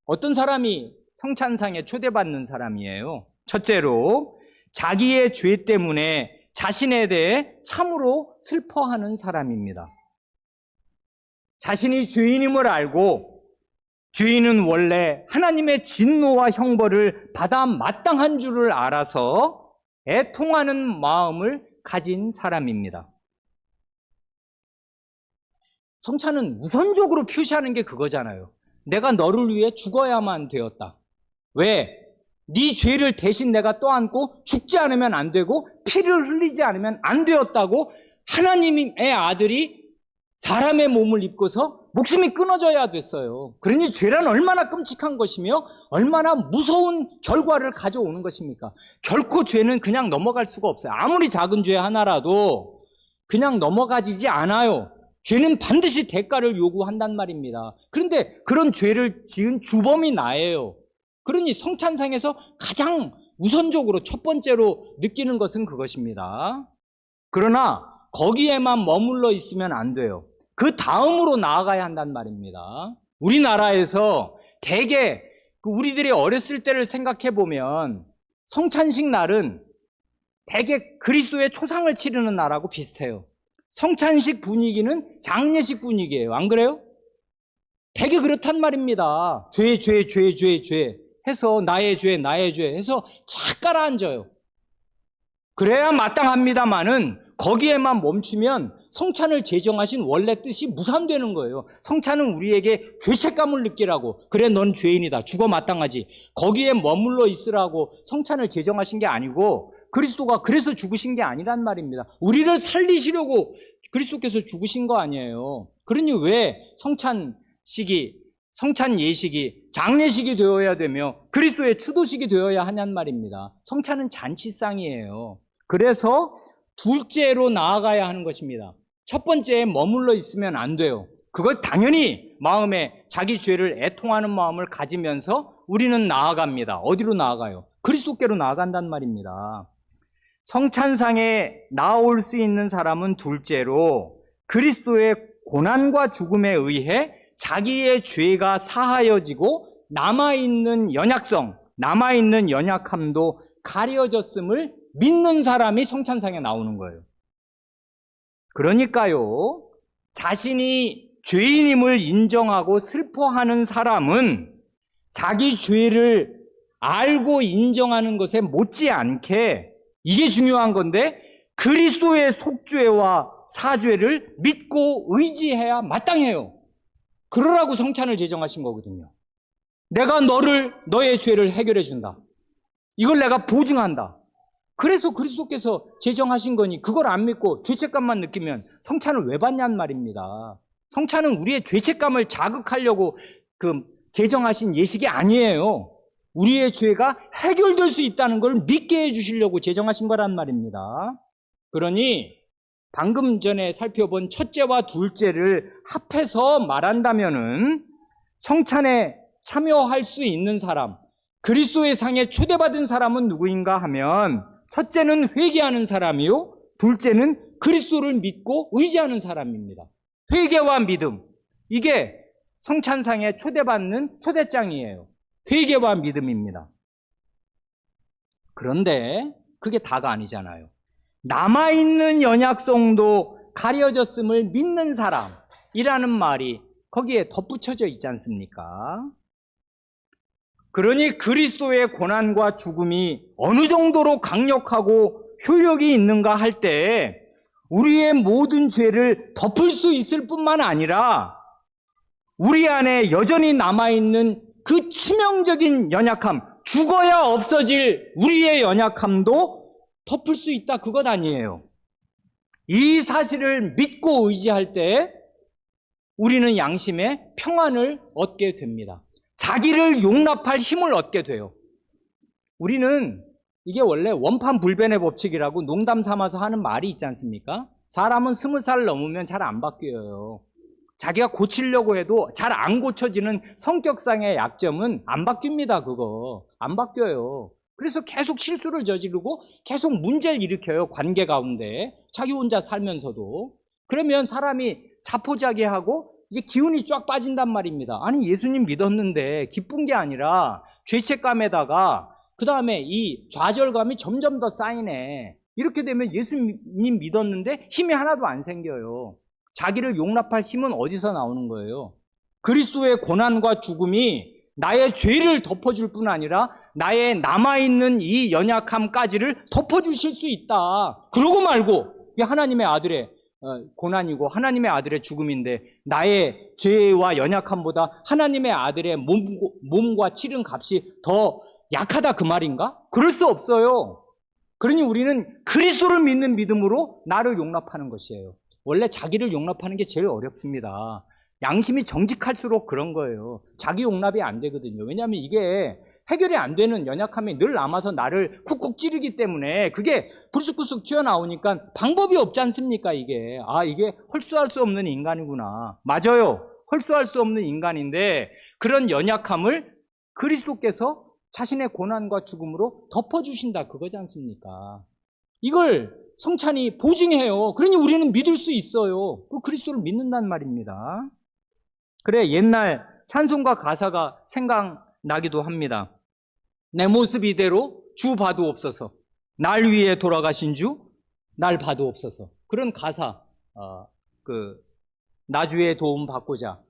어떤 사람이 성찬상에 초대받는 사람이에요? 첫째로, 자기의 죄 때문에 자신에 대해 참으로 슬퍼하는 사람입니다. 자신이 죄인임을 알고 죄인은 원래 하나님의 진노와 형벌을 받아 마땅한 줄을 알아서 애통하는 마음을 가진 사람입니다. 성찬은 우선적으로 표시하는 게 그거잖아요. 내가 너를 위해 죽어야만 되었다. 왜? 네 죄를 대신 내가 떠안고 죽지 않으면 안 되고 피를 흘리지 않으면 안 되었다고 하나님의 아들이 사람의 몸을 입고서 목숨이 끊어져야 됐어요. 그러니 죄란 얼마나 끔찍한 것이며 얼마나 무서운 결과를 가져오는 것입니까? 결코 죄는 그냥 넘어갈 수가 없어요. 아무리 작은 죄 하나라도 그냥 넘어가지지 않아요. 죄는 반드시 대가를 요구한단 말입니다. 그런데 그런 죄를 지은 주범이 나예요. 그러니 성찬상에서 가장 우선적으로 첫 번째로 느끼는 것은 그것입니다. 그러나 거기에만 머물러 있으면 안 돼요. 그 다음으로 나아가야 한단 말입니다. 우리나라에서 대개 우리들이 어렸을 때를 생각해 보면 성찬식 날은 대개 그리스도의 초상을 치르는 날하고 비슷해요. 성찬식 분위기는 장례식 분위기예요. 안 그래요? 되게 그렇단 말입니다. 죄 해서 나의 죄 해서 착 가라앉아요. 그래야 마땅합니다마는 거기에만 멈추면 성찬을 제정하신 원래 뜻이 무산되는 거예요. 성찬은 우리에게 죄책감을 느끼라고, 그래 넌 죄인이다, 죽어 마땅하지, 거기에 머물러 있으라고 성찬을 제정하신 게 아니고, 그리스도가 그래서 죽으신 게 아니란 말입니다. 우리를 살리시려고 그리스도께서 죽으신 거 아니에요. 그러니 왜 성찬 예식이 장례식이 되어야 되며 그리스도의 추도식이 되어야 하냔 말입니다. 성찬은 잔치상이에요. 그래서 둘째로 나아가야 하는 것입니다. 첫 번째에 머물러 있으면 안 돼요. 그걸 당연히 마음에 자기 죄를 애통하는 마음을 가지면서 우리는 나아갑니다. 어디로 나아가요? 그리스도께로 나아간단 말입니다. 성찬상에 나올 수 있는 사람은 둘째로 그리스도의 고난과 죽음에 의해 자기의 죄가 사하여지고 남아있는 연약성, 남아있는 연약함도 가려졌음을 믿는 사람이 성찬상에 나오는 거예요. 그러니까요, 자신이 죄인임을 인정하고 슬퍼하는 사람은 자기 죄를 알고 인정하는 것에 못지않게, 이게 중요한 건데, 그리스도의 속죄와 사죄를 믿고 의지해야 마땅해요. 그러라고 성찬을 제정하신 거거든요. 내가 너의 죄를 해결해 준다. 이걸 내가 보증한다. 그래서 그리스도께서 제정하신 거니 그걸 안 믿고 죄책감만 느끼면 성찬을 왜 받냔 말입니다. 성찬은 우리의 죄책감을 자극하려고 제정하신 예식이 아니에요. 우리의 죄가 해결될 수 있다는 걸 믿게 해주시려고 제정하신 거란 말입니다. 그러니 방금 전에 살펴본 첫째와 둘째를 합해서 말한다면은 성찬에 참여할 수 있는 사람, 그리스도의 상에 초대받은 사람은 누구인가 하면 첫째는 회개하는 사람이요, 둘째는 그리스도를 믿고 의지하는 사람입니다. 회개와 믿음, 이게 성찬상에 초대받는 초대장이에요. 회개와 믿음입니다. 그런데 그게 다가 아니잖아요. 남아있는 연약성도 가려졌음을 믿는 사람이라는 말이 거기에 덧붙여져 있지 않습니까? 그러니 그리스도의 고난과 죽음이 어느 정도로 강력하고 효력이 있는가 할 때 우리의 모든 죄를 덮을 수 있을 뿐만 아니라 우리 안에 여전히 남아있는 그 치명적인 연약함, 죽어야 없어질 우리의 연약함도 덮을 수 있다, 그것 아니에요. 이 사실을 믿고 의지할 때 우리는 양심의 평안을 얻게 됩니다. 자기를 용납할 힘을 얻게 돼요. 우리는 이게 원래 원판불변의 법칙이라고 농담 삼아서 하는 말이 있지 않습니까? 사람은 20살 넘으면 잘 안 바뀌어요. 자기가 고치려고 해도 잘 안 고쳐지는 성격상의 약점은 안 바뀝니다. 그거 안 바뀌어요. 그래서 계속 실수를 저지르고 계속 문제를 일으켜요. 관계 가운데 자기 혼자 살면서도. 그러면 사람이 자포자기하고 이제 기운이 쫙 빠진단 말입니다. 아니, 예수님 믿었는데 기쁜 게 아니라 죄책감에다가 그 다음에 이 좌절감이 점점 더 쌓이네. 이렇게 되면 예수님 믿었는데 힘이 하나도 안 생겨요. 자기를 용납할 힘은 어디서 나오는 거예요? 그리스도의 고난과 죽음이 나의 죄를 덮어줄 뿐 아니라 나의 남아있는 이 연약함까지를 덮어주실 수 있다. 그러고 말고 이게 하나님의 아들의 고난이고 하나님의 아들의 죽음인데 나의 죄와 연약함보다 하나님의 아들의 몸과 치른 값이 더 약하다, 그 말인가? 그럴 수 없어요. 그러니 우리는 그리스도를 믿는 믿음으로 나를 용납하는 것이에요. 원래 자기를 용납하는 게 제일 어렵습니다. 양심이 정직할수록 그런 거예요. 자기 용납이 안 되거든요. 왜냐하면 이게 해결이 안 되는 연약함이 늘 남아서 나를 쿡쿡 찌르기 때문에 그게 불쑥불쑥 튀어나오니까 방법이 없지 않습니까? 이게 홀수할 수 없는 인간이구나. 맞아요. 홀수할 수 없는 인간인데 그런 연약함을 그리스도께서 자신의 고난과 죽음으로 덮어주신다, 그거지 않습니까? 이걸 성찬이 보증해요. 그러니 우리는 믿을 수 있어요. 그 그리스도를 믿는단 말입니다. 그래, 옛날 찬송가 가사가 생각나기도 합니다. 내 모습 이대로 주 봐두옵소서. 날 위해 돌아가신 주, 날 봐두옵소서. 그런 가사, 나주의 도움 받고자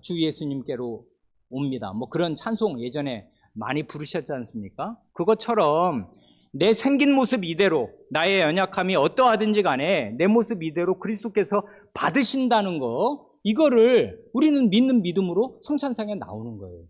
주 예수님께로 옵니다. 뭐 그런 찬송 예전에 많이 부르셨지 않습니까? 그것처럼 내 생긴 모습 이대로, 나의 연약함이 어떠하든지 간에 내 모습 이대로 그리스도께서 받으신다는 거, 이거를 우리는 믿는 믿음으로 성찬상에 나오는 거예요.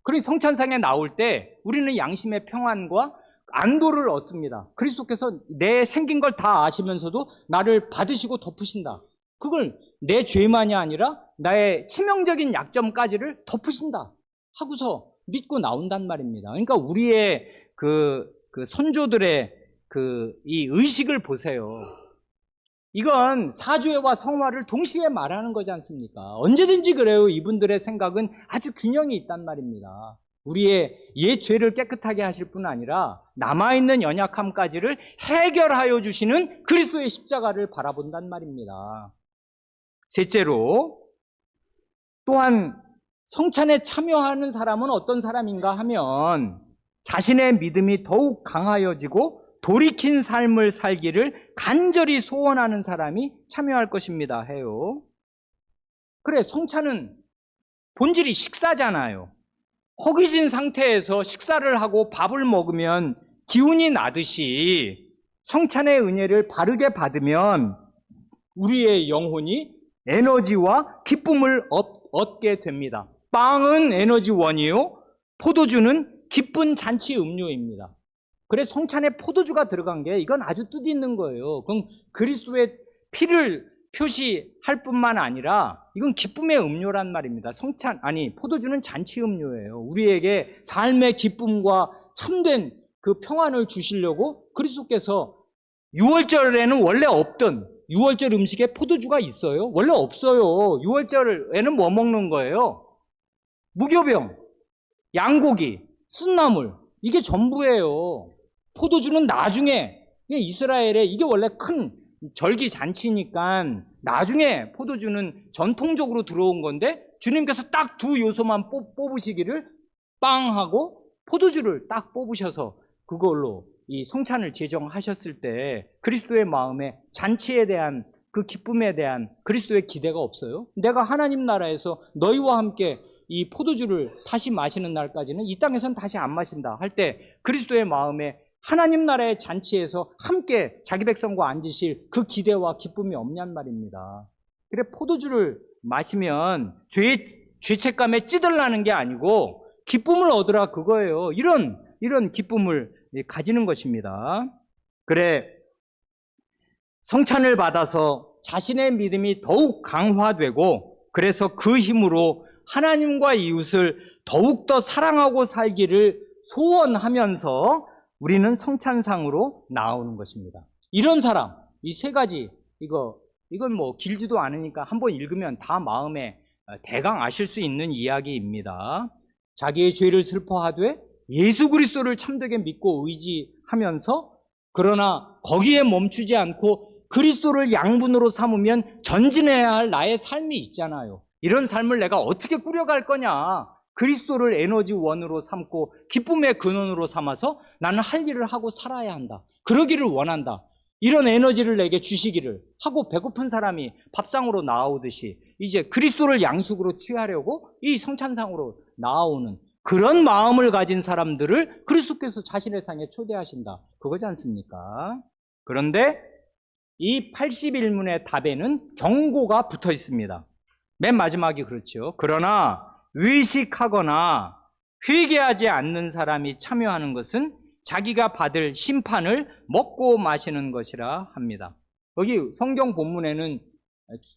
그리고 성찬상에 나올 때 우리는 양심의 평안과 안도를 얻습니다. 그리스도께서 내 생긴 걸 다 아시면서도 나를 받으시고 덮으신다. 그걸 내 죄만이 아니라 나의 치명적인 약점까지를 덮으신다 하고서 믿고 나온단 말입니다. 그러니까 우리의 그 선조들의 이 의식을 보세요. 이건 사죄와 성화를 동시에 말하는 거지 않습니까? 언제든지 그래요. 이분들의 생각은 아주 균형이 있단 말입니다. 우리의 옛 죄를 깨끗하게 하실 뿐 아니라 남아있는 연약함까지를 해결하여 주시는 그리스도의 십자가를 바라본단 말입니다. 셋째로, 또한 성찬에 참여하는 사람은 어떤 사람인가 하면 자신의 믿음이 더욱 강하여지고 돌이킨 삶을 살기를 간절히 소원하는 사람이 참여할 것입니다 해요. 그래, 성찬은 본질이 식사잖아요. 허기진 상태에서 식사를 하고 밥을 먹으면 기운이 나듯이 성찬의 은혜를 바르게 받으면 우리의 영혼이 에너지와 기쁨을 얻게 됩니다. 빵은 에너지원이요, 포도주는 기쁜 잔치 음료입니다. 그래, 성찬에 포도주가 들어간 게 이건 아주 뜻있는 거예요. 그럼 그리스도의 피를 표시할 뿐만 아니라 이건 기쁨의 음료란 말입니다. 포도주는 잔치 음료예요. 우리에게 삶의 기쁨과 참된 그 평안을 주시려고 그리스도께서 6월절에는 원래 없던 6월절 음식에 포도주가 있어요? 원래 없어요. 6월절에는 뭐 먹는 거예요? 무교병, 양고기, 순나물, 이게 전부예요. 포도주는 나중에, 이스라엘에 이게 원래 큰 절기 잔치니까 나중에 포도주는 전통적으로 들어온 건데 주님께서 딱 두 요소만 뽑으시기를 빵하고 포도주를 딱 뽑으셔서 그걸로 이 성찬을 제정하셨을 때 그리스도의 마음에 잔치에 대한 그 기쁨에 대한 그리스도의 기대가 없어요? 내가 하나님 나라에서 너희와 함께 이 포도주를 다시 마시는 날까지는 이 땅에선 다시 안 마신다 할 때 그리스도의 마음에 하나님 나라의 잔치에서 함께 자기 백성과 앉으실 그 기대와 기쁨이 없냔 말입니다. 그래, 포도주를 마시면 죄책감에 찌들라는 게 아니고 기쁨을 얻으라 그거예요. 이런 기쁨을 가지는 것입니다. 그래, 성찬을 받아서 자신의 믿음이 더욱 강화되고 그래서 그 힘으로 하나님과 이웃을 더욱더 사랑하고 살기를 소원하면서 우리는 성찬상으로 나오는 것입니다. 이런 사람, 이 세 가지, 이건 뭐 길지도 않으니까 한번 읽으면 다 마음에 대강 아실 수 있는 이야기입니다. 자기의 죄를 슬퍼하되 예수 그리스도를 참되게 믿고 의지하면서 그러나 거기에 멈추지 않고 그리스도를 양분으로 삼으면 전진해야 할 나의 삶이 있잖아요. 이런 삶을 내가 어떻게 꾸려갈 거냐? 그리스도를 에너지원으로 삼고 기쁨의 근원으로 삼아서 나는 할 일을 하고 살아야 한다. 그러기를 원한다. 이런 에너지를 내게 주시기를 하고 배고픈 사람이 밥상으로 나오듯이 이제 그리스도를 양식으로 취하려고 이 성찬상으로 나오는 그런 마음을 가진 사람들을 그리스도께서 자신의 상에 초대하신다. 그거지 않습니까? 그런데 이 81문의 답에는 경고가 붙어 있습니다. 맨 마지막이 그렇죠. 그러나 의식하거나 회개하지 않는 사람이 참여하는 것은 자기가 받을 심판을 먹고 마시는 것이라 합니다. 여기 성경 본문에는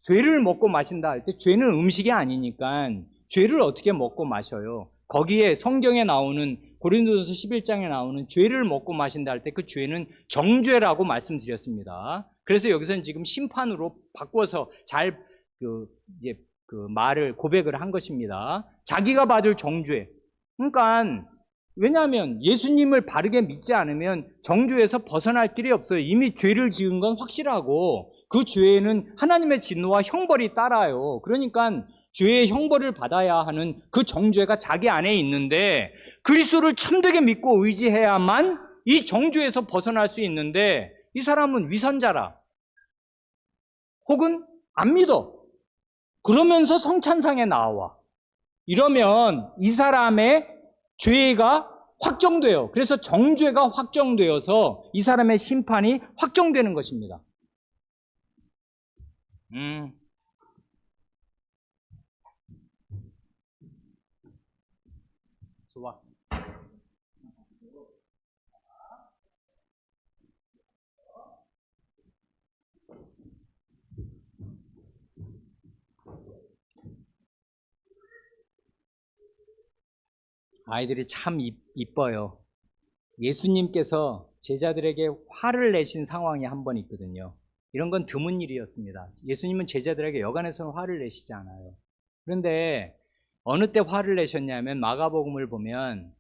죄를 먹고 마신다 할 때 죄는 음식이 아니니까 죄를 어떻게 먹고 마셔요? 거기에 성경에 나오는 고린도전서 11장에 나오는 죄를 먹고 마신다 할 때 그 죄는 정죄라고 말씀드렸습니다. 그래서 여기서는 지금 심판으로 바꿔서 말을 고백을 한 것입니다. 자기가 받을 정죄. 그러니까 왜냐하면 예수님을 바르게 믿지 않으면 정죄에서 벗어날 길이 없어요. 이미 죄를 지은 건 확실하고 그 죄에는 하나님의 진노와 형벌이 따라요. 그러니까 죄의 형벌을 받아야 하는 그 정죄가 자기 안에 있는데 그리스도를 참되게 믿고 의지해야만 이 정죄에서 벗어날 수 있는데 이 사람은 위선자라 혹은 안 믿어. 그러면서 성찬상에 나와. 이러면 이 사람의 죄가 확정돼요. 그래서 정죄가 확정되어서 이 사람의 심판이 확정되는 것입니다. 좋아. 아이들이 참 이뻐요. 예수님께서 제자들에게 화를 내신 상황이 한 번 있거든요. 이런 건 드문 일이었습니다. 예수님은 제자들에게 여간해서는 화를 내시지 않아요. 그런데 어느 때 화를 내셨냐면 마가복음을 보면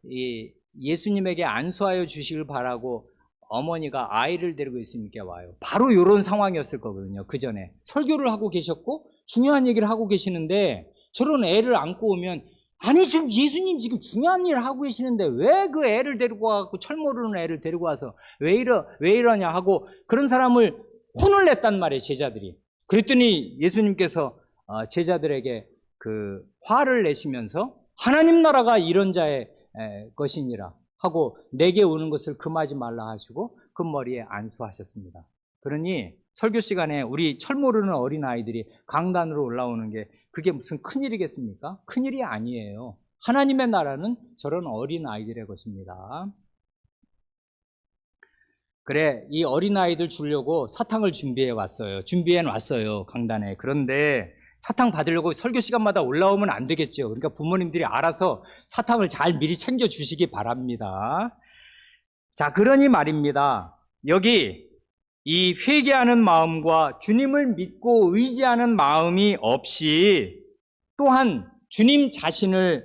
이 예수님에게 안수하여 주시길 바라고 어머니가 아이를 데리고 예수님께 와요. 바로 이런 상황이었을 거거든요. 그 전에 설교를 하고 계셨고 중요한 얘기를 하고 계시는데 저런 애를 안고 오면, 아니 지금 예수님 지금 중요한 일을 하고 계시는데 왜 그 애를 데리고 와서, 철 모르는 애를 데리고 와서 왜 이러냐 하고 그런 사람을 혼을 냈단 말이에요, 제자들이. 그랬더니 예수님께서 제자들에게 그 화를 내시면서 하나님 나라가 이런 자의 것이니라 하고 내게 오는 것을 금하지 말라 하시고 그 머리에 안수하셨습니다. 그러니 설교 시간에 우리 철 모르는 어린아이들이 강단으로 올라오는 게 그게 무슨 큰일이겠습니까? 큰일이 아니에요. 하나님의 나라는 저런 어린아이들의 것입니다. 그래, 이 어린아이들 주려고 사탕을 준비해 놨어요, 강단에. 그런데 사탕 받으려고 설교 시간마다 올라오면 안 되겠죠. 그러니까 부모님들이 알아서 사탕을 잘 미리 챙겨 주시기 바랍니다. 자, 그러니 말입니다. 여기 이 회개하는 마음과 주님을 믿고 의지하는 마음이 없이 또한 주님 자신을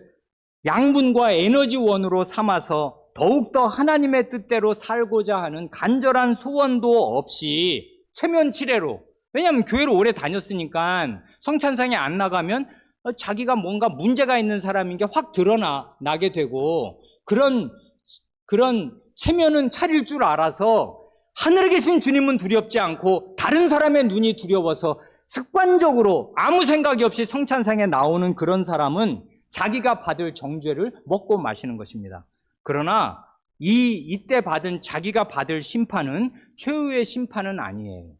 양분과 에너지원으로 삼아서 더욱더 하나님의 뜻대로 살고자 하는 간절한 소원도 없이 체면치레로, 왜냐하면 교회를 오래 다녔으니까 성찬상에 안 나가면 자기가 뭔가 문제가 있는 사람인 게 확 드러나게 되고 그런 체면은 차릴 줄 알아서 하늘에 계신 주님은 두렵지 않고 다른 사람의 눈이 두려워서 습관적으로 아무 생각이 없이 성찬상에 나오는 그런 사람은 자기가 받을 정죄를 먹고 마시는 것입니다. 그러나 이때 자기가 받을 심판은 최후의 심판은 아니에요.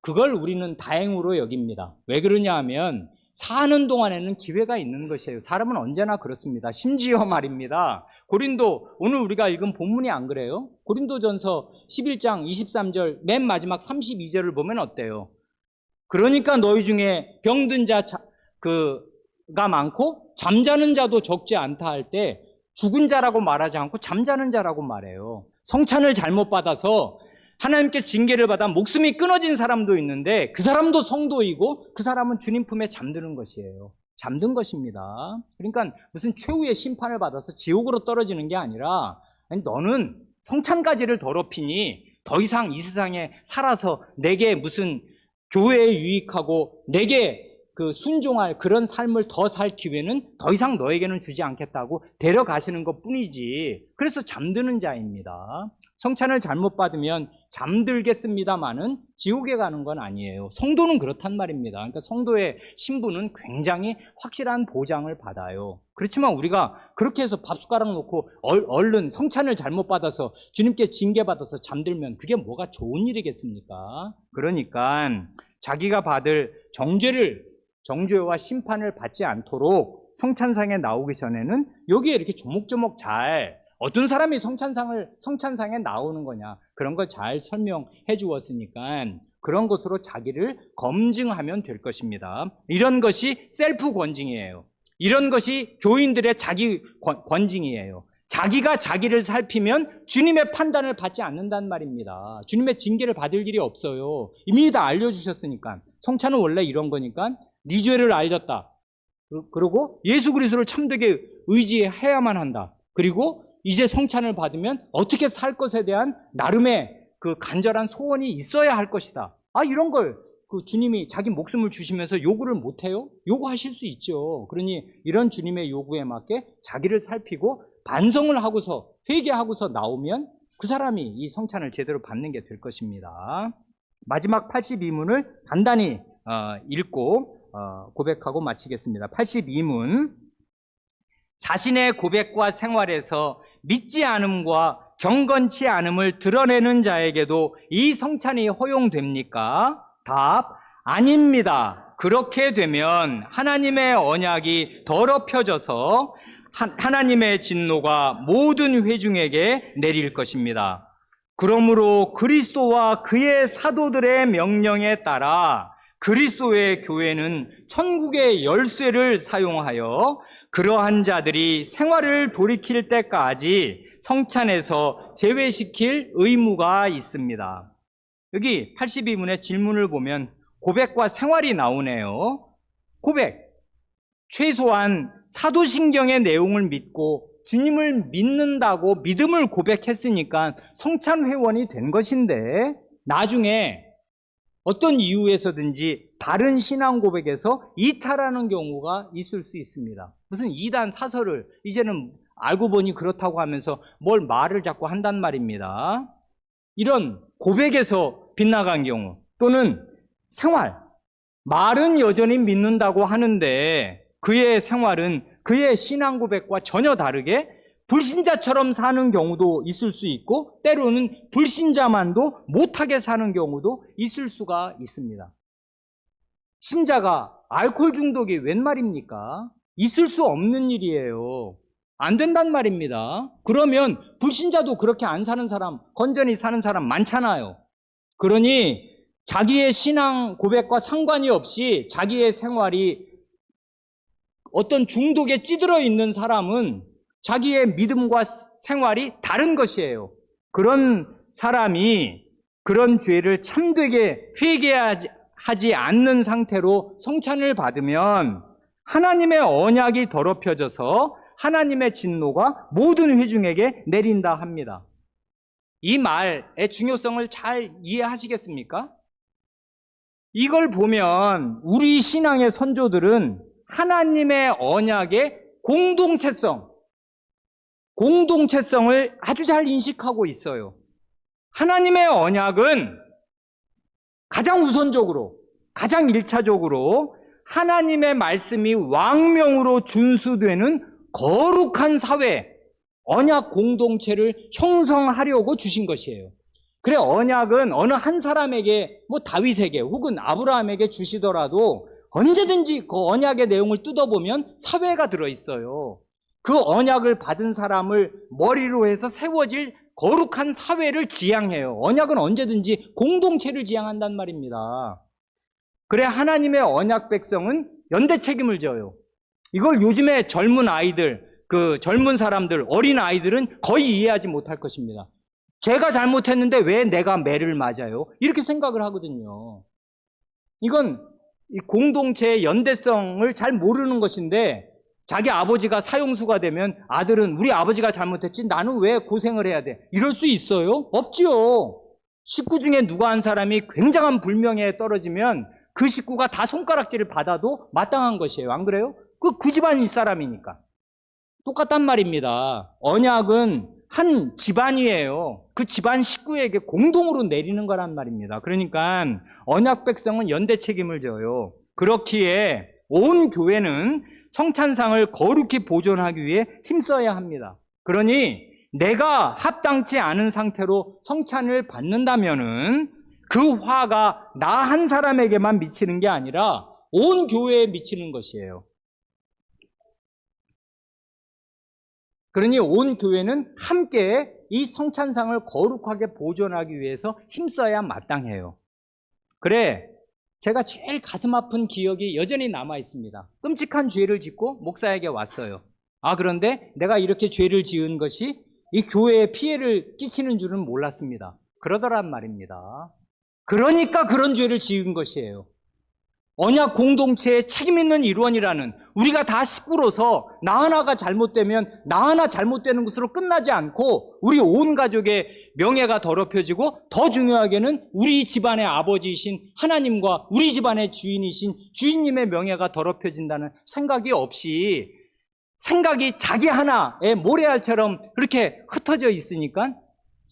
그걸 우리는 다행으로 여깁니다. 왜 그러냐 하면 사는 동안에는 기회가 있는 것이에요. 사람은 언제나 그렇습니다. 심지어 말입니다. 고린도, 오늘 우리가 읽은 본문이 안 그래요? 고린도전서 11장 23절 맨 마지막 32절을 보면 어때요? 그러니까 너희 중에 병든 자가 많고 잠자는 자도 적지 않다 할 때 죽은 자라고 말하지 않고 잠자는 자라고 말해요. 성찬을 잘못 받아서 하나님께 징계를 받아 목숨이 끊어진 사람도 있는데 그 사람도 성도이고 그 사람은 주님 품에 잠드는 것이에요. 잠든 것입니다. 그러니까 무슨 최후의 심판을 받아서 지옥으로 떨어지는 게 아니라, 아니, 너는 성찬가지를 더럽히니 더 이상 이 세상에 살아서 내게 무슨 교회에 유익하고 내게 그 순종할 그런 삶을 더 살 기회는 더 이상 너에게는 주지 않겠다고 데려가시는 것 뿐이지. 그래서 잠드는 자입니다. 성찬을 잘못 받으면 잠들겠습니다마는 지옥에 가는 건 아니에요. 성도는 그렇단 말입니다. 그러니까 성도의 신분은 굉장히 확실한 보장을 받아요. 그렇지만 우리가 그렇게 해서 밥숟가락 놓고 얼른 성찬을 잘못 받아서 주님께 징계받아서 잠들면 그게 뭐가 좋은 일이겠습니까? 그러니까 자기가 받을 정죄와 심판을 받지 않도록 성찬상에 나오기 전에는 여기에 이렇게 조목조목 잘, 어떤 사람이 성찬상에 나오는 거냐, 그런 걸 잘 설명해 주었으니까 그런 것으로 자기를 검증하면 될 것입니다. 이런 것이 셀프 권징이에요. 이런 것이 교인들의 자기 권징이에요. 자기가 자기를 살피면 주님의 판단을 받지 않는단 말입니다. 주님의 징계를 받을 일이 없어요. 이미 다 알려주셨으니까. 성찬은 원래 이런 거니까 네 죄를 알렸다. 그리고 예수 그리스도를 참되게 의지해야만 한다. 그리고 이제 성찬을 받으면 어떻게 살 것에 대한 나름의 그 간절한 소원이 있어야 할 것이다. 이런 걸 그 주님이 자기 목숨을 주시면서 요구를 못해요? 요구하실 수 있죠. 그러니 이런 주님의 요구에 맞게 자기를 살피고 반성을 하고서 회개하고서 나오면 그 사람이 이 성찬을 제대로 받는 게 될 것입니다. 마지막 82문을 간단히 읽고 고백하고 마치겠습니다. 82문. 자신의 고백과 생활에서 믿지 않음과 경건치 않음을 드러내는 자에게도 이 성찬이 허용됩니까? 답, 아닙니다. 그렇게 되면 하나님의 언약이 더럽혀져서 하나님의 진노가 모든 회중에게 내릴 것입니다. 그러므로 그리스도와 그의 사도들의 명령에 따라 그리스도의 교회는 천국의 열쇠를 사용하여 그러한 자들이 생활을 돌이킬 때까지 성찬에서 제외시킬 의무가 있습니다. 여기 82문의 질문을 보면 고백과 생활이 나오네요. 고백. 최소한 사도신경의 내용을 믿고 주님을 믿는다고 믿음을 고백했으니까 성찬회원이 된 것인데, 나중에 어떤 이유에서든지 바른 신앙 고백에서 이탈하는 경우가 있을 수 있습니다. 무슨 이단 사설을 이제는 알고 보니 그렇다고 하면서 뭘 말을 자꾸 한단 말입니다. 이런 고백에서 빗나간 경우, 또는 생활, 말은 여전히 믿는다고 하는데 그의 생활은 그의 신앙 고백과 전혀 다르게 불신자처럼 사는 경우도 있을 수 있고, 때로는 불신자만도 못하게 사는 경우도 있을 수가 있습니다. 신자가 알코올 중독이 웬 말입니까? 있을 수 없는 일이에요. 안 된단 말입니다. 그러면 불신자도 그렇게 안 사는 사람, 건전히 사는 사람 많잖아요. 그러니 자기의 신앙 고백과 상관이 없이 자기의 생활이 어떤 중독에 찌들어 있는 사람은 자기의 믿음과 생활이 다른 것이에요. 그런 사람이 그런 죄를 참되게 회개하지 않는 상태로 성찬을 받으면 하나님의 언약이 더럽혀져서 하나님의 진노가 모든 회중에게 내린다 합니다. 이 말의 중요성을 잘 이해하시겠습니까? 이걸 보면 우리 신앙의 선조들은 하나님의 언약의 공동체성을 아주 잘 인식하고 있어요. 하나님의 언약은 가장 우선적으로, 가장 일차적으로 하나님의 말씀이 왕명으로 준수되는 거룩한 사회, 언약 공동체를 형성하려고 주신 것이에요. 그래, 언약은 어느 한 사람에게, 다윗에게 혹은 아브라함에게 주시더라도 언제든지 그 언약의 내용을 뜯어보면 사회가 들어있어요. 그 언약을 받은 사람을 머리로 해서 세워질 거룩한 사회를 지향해요. 언약은 언제든지 공동체를 지향한단 말입니다. 그래, 하나님의 언약 백성은 연대 책임을 져요. 이걸 요즘에 젊은 아이들, 젊은 사람들, 어린 아이들은 거의 이해하지 못할 것입니다. 제가 잘못했는데 왜 내가 매를 맞아요? 이렇게 생각을 하거든요. 이건 이 공동체의 연대성을 잘 모르는 것인데, 자기 아버지가 사형수가 되면 아들은 우리 아버지가 잘못했지 나는 왜 고생을 해야 돼? 이럴 수 있어요? 없지요. 식구 중에 누가 한 사람이 굉장한 불명예에 떨어지면 그 식구가 다 손가락질을 받아도 마땅한 것이에요. 안 그래요? 그 집안 윗사람이니까. 똑같단 말입니다. 언약은 한 집안이에요. 그 집안 식구에게 공동으로 내리는 거란 말입니다. 그러니까 언약 백성은 연대 책임을 져요. 그렇기에 온 교회는 성찬상을 거룩히 보존하기 위해 힘써야 합니다. 그러니 내가 합당치 않은 상태로 성찬을 받는다면은 그 화가 나 한 사람에게만 미치는 게 아니라 온 교회에 미치는 것이에요. 그러니 온 교회는 함께 이 성찬상을 거룩하게 보존하기 위해서 힘써야 마땅해요. 그래, 제가 제일 가슴 아픈 기억이 여전히 남아 있습니다. 끔찍한 죄를 짓고 목사에게 왔어요. 그런데 내가 이렇게 죄를 지은 것이 이 교회에 피해를 끼치는 줄은 몰랐습니다. 그러더란 말입니다. 그러니까 그런 죄를 지은 것이에요. 언약 공동체의 책임 있는 일원이라는, 우리가 다 식구로서 나 하나가 잘못되면 나 하나 잘못되는 것으로 끝나지 않고 우리 온 가족의 명예가 더럽혀지고, 더 중요하게는 우리 집안의 아버지이신 하나님과 우리 집안의 주인이신 주인님의 명예가 더럽혀진다는 생각이 없이, 생각이 자기 하나의 모래알처럼 그렇게 흩어져 있으니까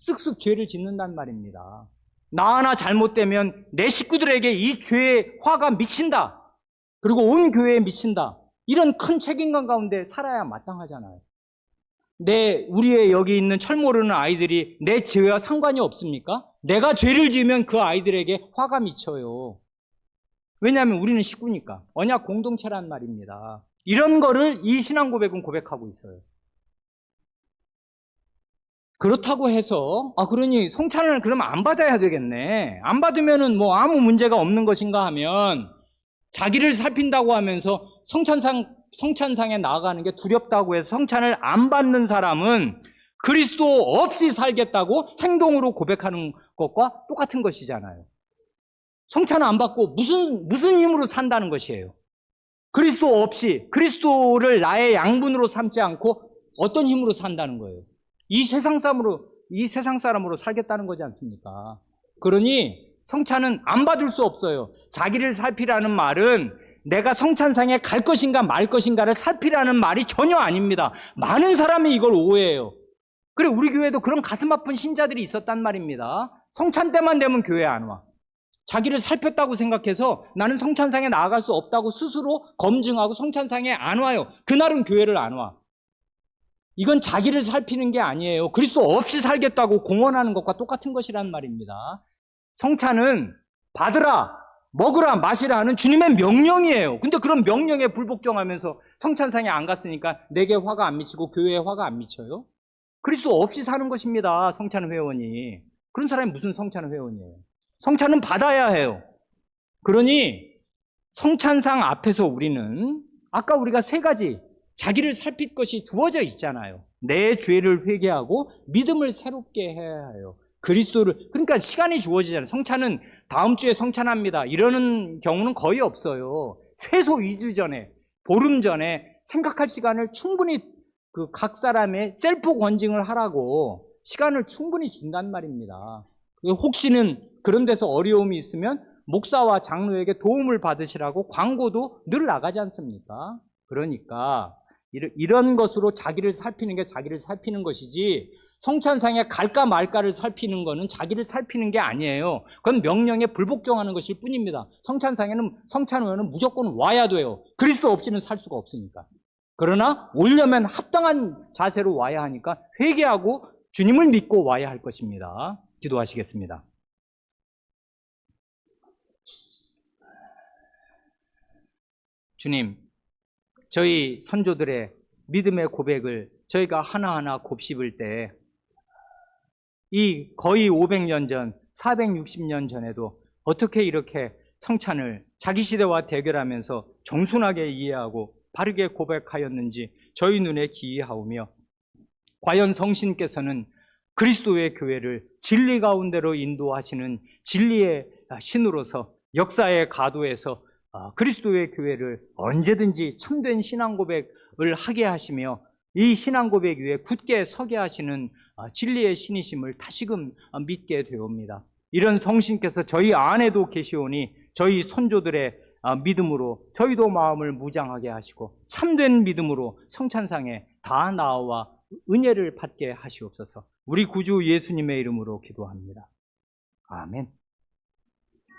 쓱쓱 죄를 짓는단 말입니다. 나 하나 잘못되면 내 식구들에게 이 죄의 화가 미친다. 그리고 온 교회에 미친다. 이런 큰 책임감 가운데 살아야 마땅하잖아요. 우리의 여기 있는 철 모르는 아이들이 내 죄와 상관이 없습니까? 내가 죄를 지으면 그 아이들에게 화가 미쳐요. 왜냐하면 우리는 식구니까. 언약 공동체란 말입니다. 이런 거를 이 신앙 고백은 고백하고 있어요. 그렇다고 해서 그러니 성찬을 그러면 안 받아야 되겠네, 안 받으면은 아무 문제가 없는 것인가 하면, 자기를 살핀다고 하면서 성찬상에 나아가는 게 두렵다고 해서 성찬을 안 받는 사람은 그리스도 없이 살겠다고 행동으로 고백하는 것과 똑같은 것이잖아요. 성찬을 안 받고 무슨 힘으로 산다는 것이에요. 그리스도 없이, 그리스도를 나의 양분으로 삼지 않고 어떤 힘으로 산다는 거예요. 이 세상 사람으로 살겠다는 거지 않습니까? 그러니 성찬은 안 받을 수 없어요. 자기를 살피라는 말은 내가 성찬상에 갈 것인가 말 것인가를 살피라는 말이 전혀 아닙니다. 많은 사람이 이걸 오해해요. 그래, 우리 교회도 그런 가슴 아픈 신자들이 있었단 말입니다. 성찬 때만 되면 교회 안 와. 자기를 살폈다고 생각해서 나는 성찬상에 나아갈 수 없다고 스스로 검증하고 성찬상에 안 와요. 그날은 교회를 안 와. 이건 자기를 살피는 게 아니에요. 그리스도 없이 살겠다고 공언하는 것과 똑같은 것이란 말입니다. 성찬은 받으라, 먹으라, 마시라 하는 주님의 명령이에요. 근데 그런 명령에 불복종하면서 성찬상에 안 갔으니까 내게 화가 안 미치고 교회에 화가 안 미쳐요? 그리스도 없이 사는 것입니다. 성찬 회원이. 그런 사람이 무슨 성찬 회원이에요? 성찬은 받아야 해요. 그러니 성찬상 앞에서 우리는 아까 우리가 세 가지 자기를 살필 것이 주어져 있잖아요. 내 죄를 회개하고 믿음을 새롭게 해야 해요. 그리스도를, 그러니까 시간이 주어지잖아요. 성찬은 다음 주에 성찬합니다 이러는 경우는 거의 없어요. 최소 2주 전에, 보름 전에 생각할 시간을 충분히 각 사람의 셀프 권징을 하라고 시간을 충분히 준단 말입니다. 혹시는 그런 데서 어려움이 있으면 목사와 장로에게 도움을 받으시라고 광고도 늘 나가지 않습니까? 그러니까 이런 것으로 자기를 살피는 게 자기를 살피는 것이지, 성찬상에 갈까 말까를 살피는 거는 자기를 살피는 게 아니에요. 그건 명령에 불복종하는 것일 뿐입니다. 성찬회는 무조건 와야 돼요. 그리스도 없이는 살 수가 없으니까. 그러나 오려면 합당한 자세로 와야 하니까 회개하고 주님을 믿고 와야 할 것입니다. 기도하시겠습니다. 주님, 저희 선조들의 믿음의 고백을 저희가 하나하나 곱씹을 때, 이 거의 500년 전, 460년 전에도 어떻게 이렇게 성찬을 자기 시대와 대결하면서 정순하게 이해하고 바르게 고백하였는지 저희 눈에 기이하오며, 과연 성신께서는 그리스도의 교회를 진리 가운데로 인도하시는 진리의 신으로서 역사의 가도에서 그리스도의 교회를 언제든지 참된 신앙 고백을 하게 하시며 이 신앙 고백 위에 굳게 서게 하시는 진리의 신이심을 다시금 믿게 되옵니다. 이런 성신께서 저희 안에도 계시오니 저희 선조들의 믿음으로 저희도 마음을 무장하게 하시고 참된 믿음으로 성찬상에 다 나아와 은혜를 받게 하시옵소서. 우리 구주 예수님의 이름으로 기도합니다. 아멘.